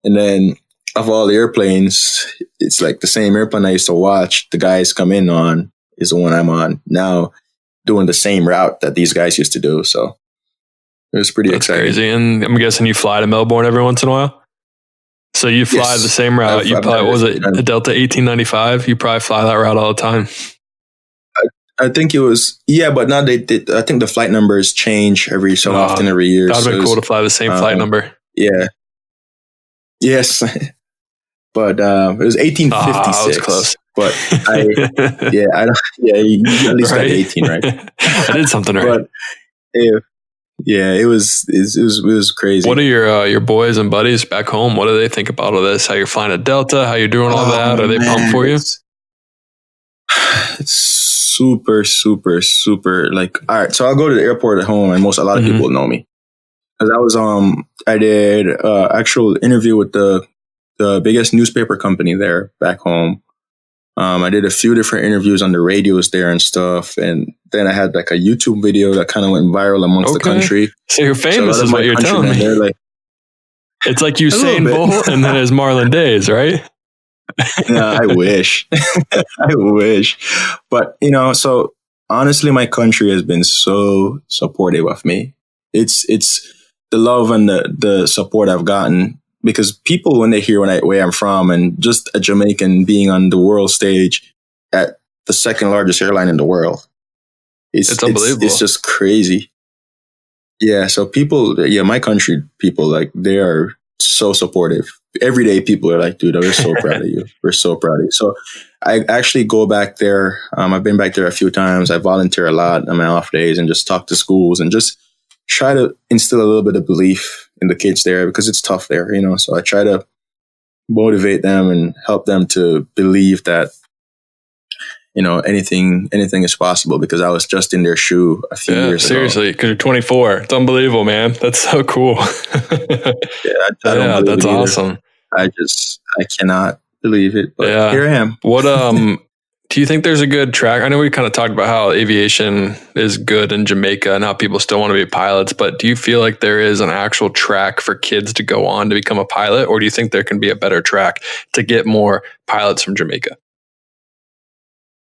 And then of all the airplanes, it's like the same airplane I used to watch the guys come in on is the one I'm on now, doing the same route that these guys used to do. So it was pretty exciting. Crazy. And I'm guessing you fly to Melbourne every once in a while? So you fly the same route. You probably, was it a Delta 1895? You probably fly that route all the time. I think it was, but now I think the flight numbers change every so often, every year. That would have been cool to fly the same flight number. Yeah. Yes. But it was 1856. That was close. But you at least got 18, right? I did something right. But it was crazy. What are your boys and buddies back home? What do they think about all this? How you're flying a Delta? How you're doing all that? Are they pumped for you? It's super, super, super like, all right. So I'll go to the airport at home and a lot of people know me. Cause I did actual interview with the biggest newspaper company there back home. I did a few different interviews on the radios there and stuff. And then I had like a YouTube video that kind of went viral amongst the country. So you're famous is what you're telling me. Like, it's like Usain Bolt and then there's Marlon Dayes, right? Yeah, I wish. I wish. But, so honestly, my country has been so supportive of me. It's the love and the support I've gotten. Because people, when they hear where I'm from and just a Jamaican being on the world stage at the second largest airline in the world, it's unbelievable. It's just crazy. Yeah. So my country people, like they are so supportive. Everyday people are like, dude, we're so proud of you. We're so proud of you. So I actually go back there. I've been back there a few times. I volunteer a lot on my off days and just talk to schools and just try to instill a little bit of belief in the kids there because it's tough there, so I try to motivate them and help them to believe that, anything is possible because I was just in their shoe a few years ago. Seriously, because you're 24. It's unbelievable, man. That's so cool. I don't that's awesome. I cannot believe it, but here I am. What, do you think there's a good track? I know we kind of talked about how aviation is good in Jamaica and how people still want to be pilots, but do you feel like there is an actual track for kids to go on to become a pilot? Or do you think there can be a better track to get more pilots from Jamaica?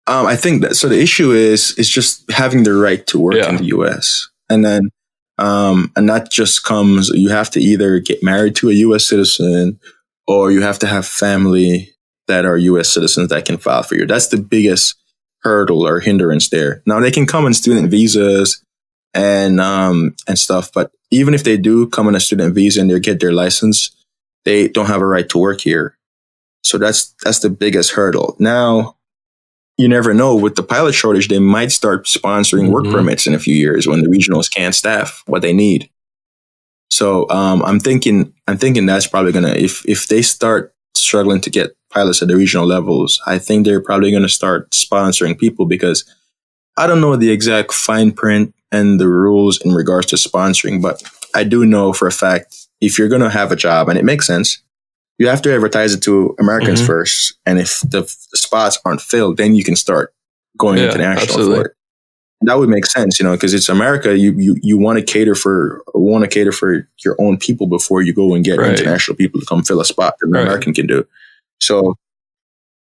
I think that, so the issue is just having the right to work in the US. And then, and that just comes, you have to either get married to a US citizen or you have to have family that are U.S. citizens that can file for you. That's the biggest hurdle or hindrance there. Now they can come on student visas and stuff, but even if they do come on a student visa and they get their license, they don't have a right to work here. So that's the biggest hurdle. Now, you never know with the pilot shortage, they might start sponsoring work permits in a few years when the regionals can't staff what they need. So I'm thinking that's probably gonna if they start struggling to get pilots at the regional levels, I think they're probably going to start sponsoring people because I don't know the exact fine print and the rules in regards to sponsoring, but I do know for a fact, if you're going to have a job, and it makes sense, you have to advertise it to Americans first. And if the spots aren't filled, then you can start going international for it. And that would make sense, because it's America. You want to cater for your own people before you go and get international people to come fill a spot that an American can do. So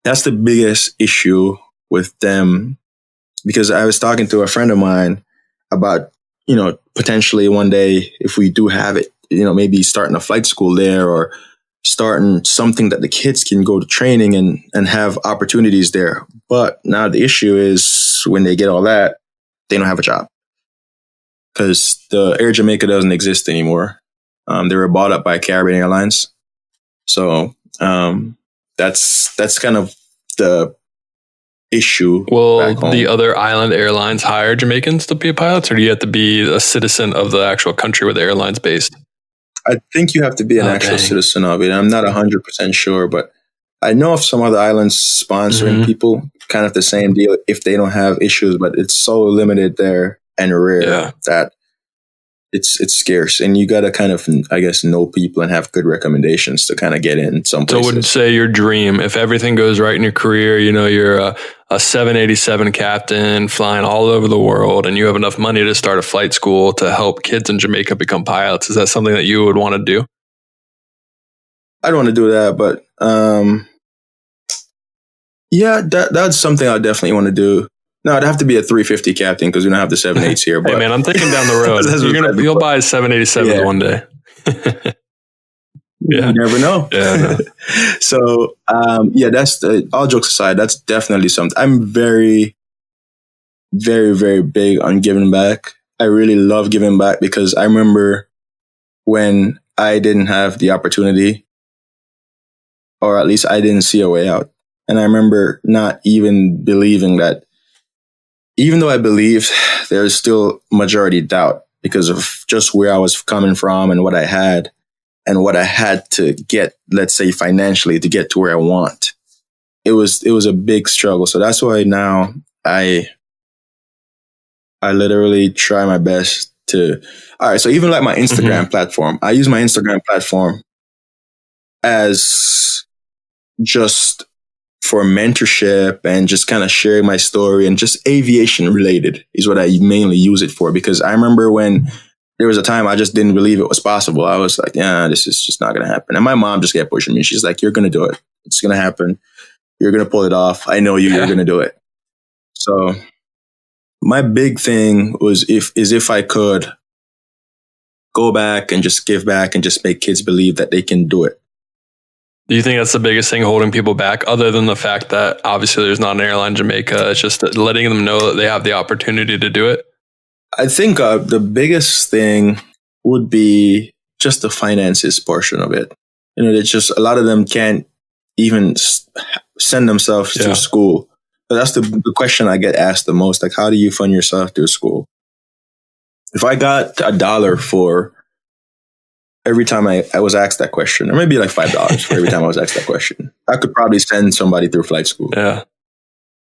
that's the biggest issue with them, because I was talking to a friend of mine about, potentially one day, if we do have it, maybe starting a flight school there or starting something that the kids can go to training and have opportunities there. But now the issue is when they get all that, they don't have a job because the Air Jamaica doesn't exist anymore. They were bought up by Caribbean Airlines. So, that's kind of the issue. Will the other island airlines hire Jamaicans to be pilots, or do you have to be a citizen of the actual country where the airline's based? I think you have to be an actual citizen of it. I'm not 100% sure, but I know of some other islands sponsoring people, kind of the same deal if they don't have issues, but it's so limited there and rare that it's scarce, and you got to kind of, I guess, know people and have good recommendations to kind of get in some places. So would say your dream, if everything goes right in your career, you're a 787 captain flying all over the world, and you have enough money to start a flight school to help kids in Jamaica become pilots. Is that something that you would want to do? I don't want to do that, but yeah, that's something I definitely want to do. No, it'd have to be a 350 captain because we don't have the 787s here. But hey man, I'm thinking down the road. You'll buy 787s one day. Yeah. You never know. Yeah. So, that's all jokes aside. That's definitely something. I'm very, very, very big on giving back. I really love giving back because I remember when I didn't have the opportunity, or at least I didn't see a way out. And I remember not even believing that, even though I believed, there's still majority doubt because of just where I was coming from and what I had. And what I had to get, let's say financially, to get to where I want. It was a big struggle. So that's why now I literally try my best to. All right. So even like my Instagram platform, I use my Instagram platform as just for mentorship and just kind of sharing my story, and just aviation related is what I mainly use it for. Because I remember when there was a time I just didn't believe it was possible. I was like, yeah, this is just not going to happen. And my mom just kept pushing me. She's like, you're going to do it. It's going to happen. You're going to pull it off. I know you're going to do it. So my big thing was if I could go back and just give back and just make kids believe that they can do it. Do you think that's the biggest thing holding people back, other than the fact that obviously there's not an airline in Jamaica? It's just letting them know that they have the opportunity to do it? I think the biggest thing would be just the finances portion of it. It's just a lot of them can't even send themselves to school. But that's the question I get asked the most. Like, how do you fund yourself through school? If I got $1 for every time I was asked that question, or maybe like $5 for every time I was asked that question, I could probably send somebody through flight school. Yeah.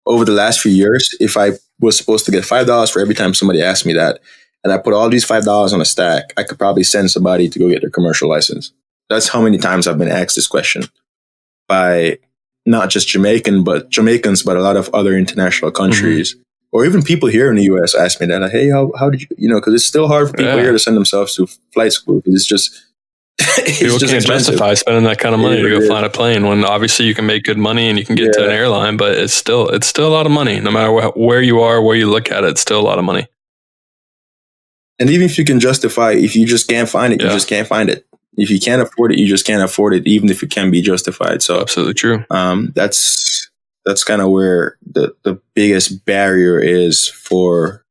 Over the last few years, if I was supposed to get $5 for every time somebody asked me that, and I put all these $5 on a stack, I could probably send somebody to go get their commercial license. That's how many times I've been asked this question by not just Jamaicans, but a lot of other international countries, or even people here in the U.S. ask me that, like, hey, how did you, because it's still hard for people here to send themselves to flight school because it's just, people can't justify spending that kind of money to go fly a plane when obviously you can make good money and you can get to an airline, but it's still a lot of money. No matter where you are, where you look at it, it's still a lot of money. And even if you can justify, if you just can't find it, you just can't find it. If you can't afford it, you just can't afford it, even if it can be justified. So absolutely true. That's kind of where the biggest barrier is for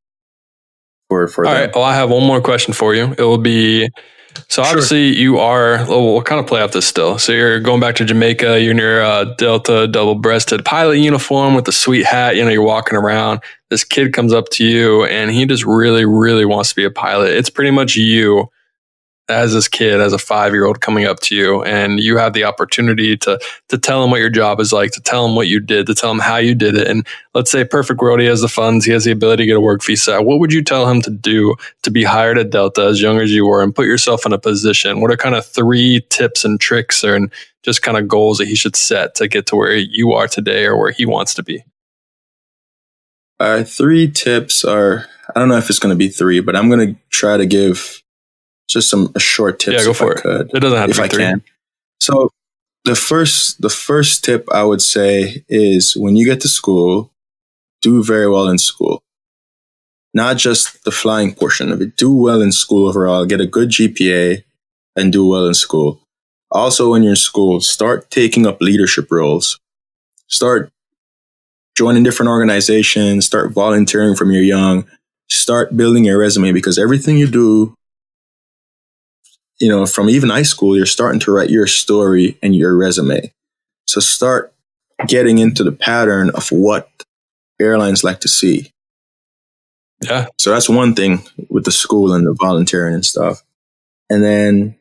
All them. right. Well, I have one more question for you. It will be, so obviously you are, we'll kind of play off this still. So you're going back to Jamaica, you're in your Delta double-breasted pilot uniform with the sweet hat, you're walking around. This kid comes up to you and he just really, really wants to be a pilot. It's pretty much you as this kid, as a 5-year-old coming up to you, and you have the opportunity to tell him what your job is like, to tell him what you did, to tell him how you did it. And let's say perfect Grodi has the funds, he has the ability to get a work visa. What would you tell him to do to be hired at Delta as young as you were and put yourself in a position? What are kind of 3 tips and tricks and just kind of goals that he should set to get to where you are today or where he wants to be? 3 tips are, I don't know if it's going to be 3, but I'm going to try to give just some short tips. Yeah, go for it. It doesn't have to be 3. Can. So the first tip I would say is when you get to school, do very well in school. Not just the flying portion of it. Do well in school overall. Get a good GPA and do well in school. Also, when you're in school, start taking up leadership roles. Start joining different organizations. Start volunteering from you're young. Start building your resume, because everything you do, from even high school, you're starting to write your story and your resume. So start getting into the pattern of what airlines like to see. Yeah. So that's one thing with the school and the volunteering and stuff. And then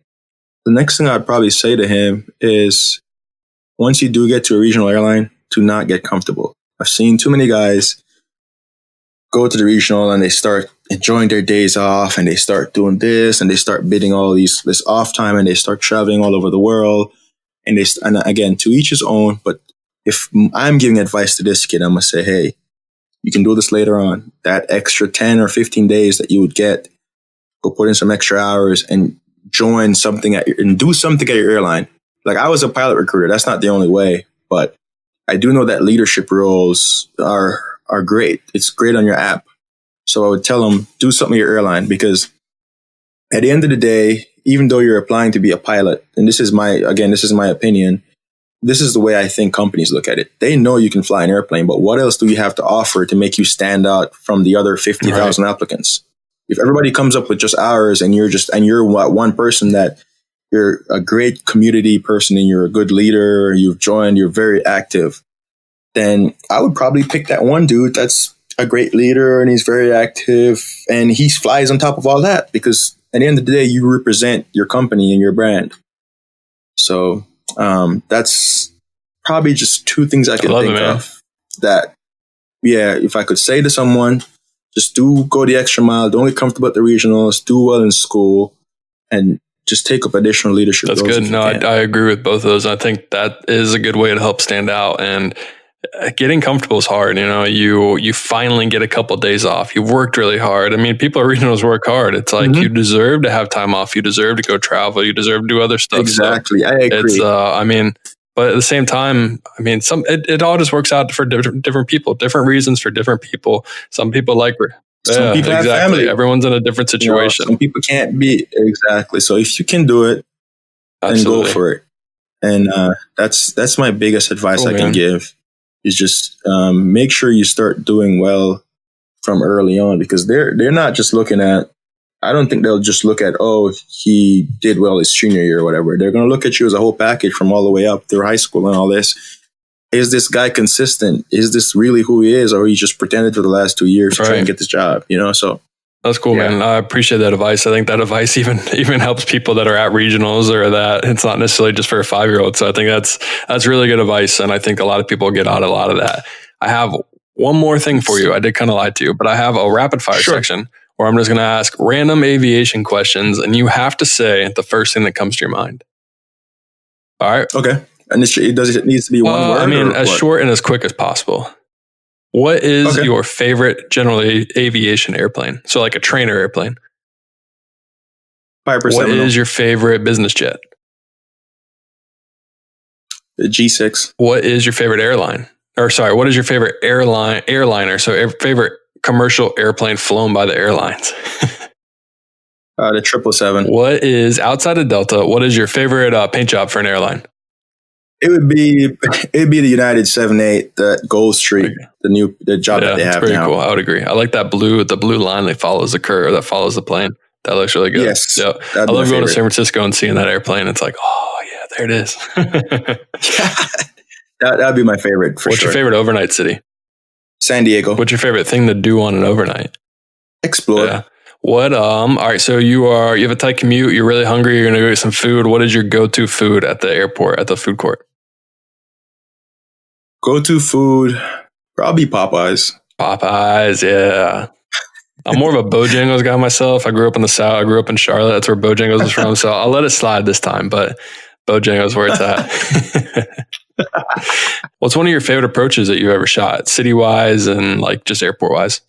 the next thing I'd probably say to him is, once you do get to a regional airline, do not get comfortable. I've seen too many guys go to the regional and they start enjoying their days off, and they start doing this, and they start bidding all this off time, and they start traveling all over the world. And again, to each his own. But if I'm giving advice to this kid, I'm gonna say, hey, you can do this later on. That extra 10 or 15 days that you would get, go put in some extra hours and join something and do something at your airline. Like, I was a pilot recruiter. That's not the only way, but I do know that leadership roles are great. It's great on your app. So I would tell them, do something at your airline, because at the end of the day, even though you're applying to be a pilot, and this is my opinion, this is the way I think companies look at it. They know you can fly an airplane, but what else do you have to offer to make you stand out from the other 50,000 applicants? If everybody comes up with just hours, and you're one person that you're a great community person and you're a good leader, you've joined, you're very active, then I would probably pick that one dude that's a great leader and he's very active and he flies on top of all that, because at the end of the day, you represent your company and your brand. So that's probably just two things I can think of that, yeah, if I could say to someone, just go the extra mile, don't get comfortable at the regionals, do well in school, and just take up additional leadership. That's good. No, I agree with both of those. I think that is a good way to help stand out. And getting comfortable is hard. You know, you finally get a couple of days off. You've worked really hard. I mean, people at regionals work hard. It's like you deserve to have time off. You deserve to go travel. You deserve to do other stuff. Exactly. So I agree. It's, but at the same time, I mean, it all just works out for different people, different reasons for different people. Some people some people have family. Everyone's in a different situation. Some people can't be exactly. So if you can do it, then go for it. And that's my biggest advice I can give, is just make sure you start doing well from early on, because they're not just looking at, I don't think they'll just look at, oh, he did well his junior year or whatever. They're going to look at you as a whole package from all the way up through high school and all this. Is this guy consistent? Is this really who he is? Or he just pretended for the last 2 years to try and get this job, you know? So that's cool, man. I appreciate that advice. I think that advice even helps people that are at regionals, or that it's not necessarily just for a 5-year-old. So I think that's really good advice. And I think a lot of people get out a lot of that. I have one more thing for you. I did kind of lie to you, but I have a rapid fire section where I'm just going to ask random aviation questions, and you have to say the first thing that comes to your mind. All right. Okay. And it needs to be one word? I mean, as short and as quick as possible. What is your favorite generally aviation airplane? So like a trainer airplane. Piper What is your favorite business jet? The G6. What is your favorite airline? What is your favorite airliner? So favorite commercial airplane flown by the airlines? The 777. What is, outside of Delta, what is your favorite paint job for an airline? It'd be the United 78, the Gold Street, the job that they have now. Pretty cool. I would agree. I like the blue line that follows the curve, that follols the plane. That looks really good. Yes. Yeah. I love going to San Francisco and seeing that airplane. It's like, oh yeah, there it is. That'd be my favorite for What's your favorite overnight city? San Diego. What's your favorite thing to do on an overnight? Explore. Yeah. What, all right. So you have a tight commute. You're really hungry. You're going to go get some food. What is your go-to food at the airport, at the food court? Go-to food, probably Popeyes. Popeyes, yeah. I'm more of a Bojangles guy myself. I grew up in the South. I grew up in Charlotte. That's where Bojangles is from. So I'll let it slide this time, but Bojangles where it's at. What's one of your favorite approaches that you've ever shot, city-wise and like just airport-wise?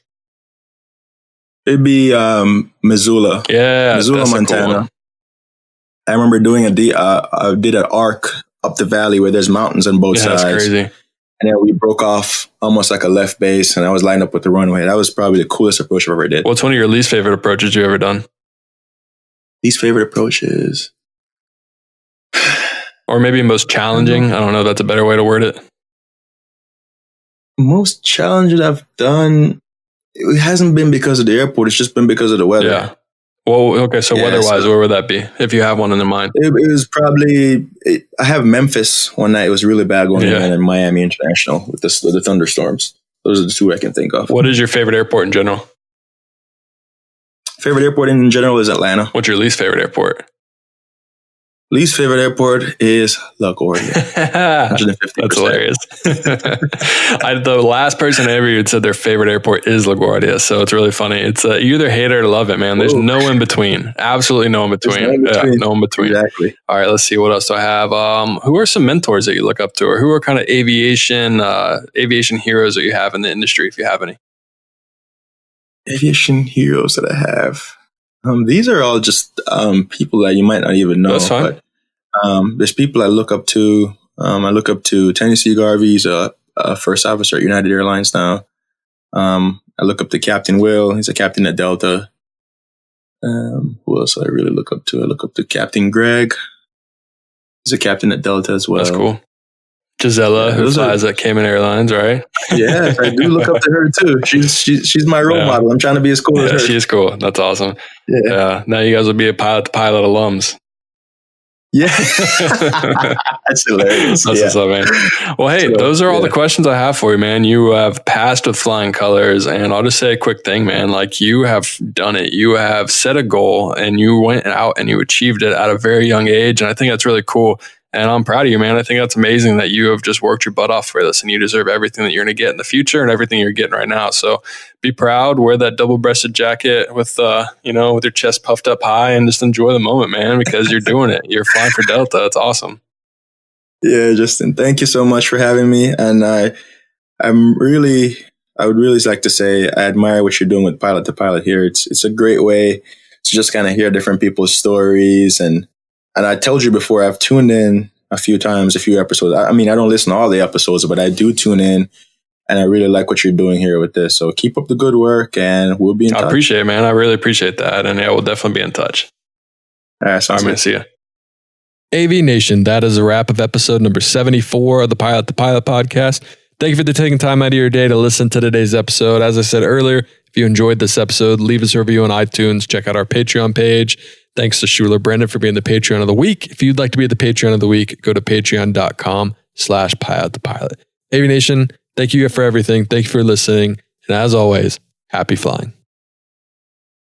It'd be Missoula. Yeah, Missoula, Montana. Cool. I remember doing I did an arc up the valley where there's mountains on both sides. That's crazy. And then we broke off almost like a left base, and I was lined up with the runway. That was probably the coolest approach I ever did. What's one of your least favorite approaches you've ever done? Least favorite approaches? Or maybe most challenging? I don't know if that's a better way to word it. Most challenges I've done, it hasn't been because of the airport. It's just been because of the weather. Yeah. Well, okay. So weather-wise, where would that be? If you have one in your mind. It was probably, I have Memphis one night. It was really bad going in, and Miami International with the thunderstorms. Those are the two I can think of. What is your favorite airport in general? Favorite airport in general is Atlanta. What's your least favorite airport? Least favorite airport is LaGuardia. 150%. That's hilarious. The last person I ever heard said their favorite airport is LaGuardia. So it's really funny. It's you either hate it or love it, man. There's no in between. Absolutely no in between. No in between. Exactly. All right, let's see. What else do I have? Who are some mentors that you look up to, or who are kind of aviation heroes that you have in the industry, if you have any? Aviation heroes that I have. These are all just people that you might not even know. That's fine. But there's people I look up to. I look up to Tennessee Garvey. He's a first officer at United Airlines now. I look up to Captain Will. He's a captain at Delta. Who else do I really look up to? I look up to Captain Greg. He's a captain at Delta as well. That's cool. Gisela, who flies at Cayman Airlines, right? Yeah, I do look up to her too. She's my role model. I'm trying to be as cool as her. She is cool. That's awesome. Yeah. Now you guys will be a pilot alums. Yeah. That's hilarious. That's what's up, man. Well, hey, those are all the questions I have for you, man. You have passed with flying colors, and I'll just say a quick thing, man. Like, you have done it. You have set a goal, and you went out and you achieved it at a very young age, and I think that's really cool. And I'm proud of you, man. I think that's amazing that you have just worked your butt off for this, and you deserve everything that you're going to get in the future and everything you're getting right now. So be proud, wear that double-breasted jacket with your chest puffed up high, and just enjoy the moment, man, because you're doing it. You're flying for Delta. It's awesome. Yeah, Justin, thank you so much for having me. And I would really like to say I admire what you're doing with Pilot to Pilot here. It's a great way to just kind of hear different people's stories. And I told you before, I've tuned in a few episodes. I mean, I don't listen to all the episodes, but I do tune in, and I really like what you're doing here with this. So keep up the good work, and we'll be in touch. I appreciate it, man. I really appreciate that. And yeah, we'll definitely be in touch. All right, I'm going to see you. AV Nation, that is a wrap of episode number 74 of the Pilot to Pilot podcast. Thank you for taking time out of your day to listen to today's episode. As I said earlier, if you enjoyed this episode, leave us a review on iTunes. Check out our Patreon page. Thanks to Schuler Brendan for being the Patreon of the week. If you'd like to be the Patreon of the week, go to patreon.com/Pilot to Pilot. AV Nation, thank you for everything. Thank you for listening. And as always, happy flying.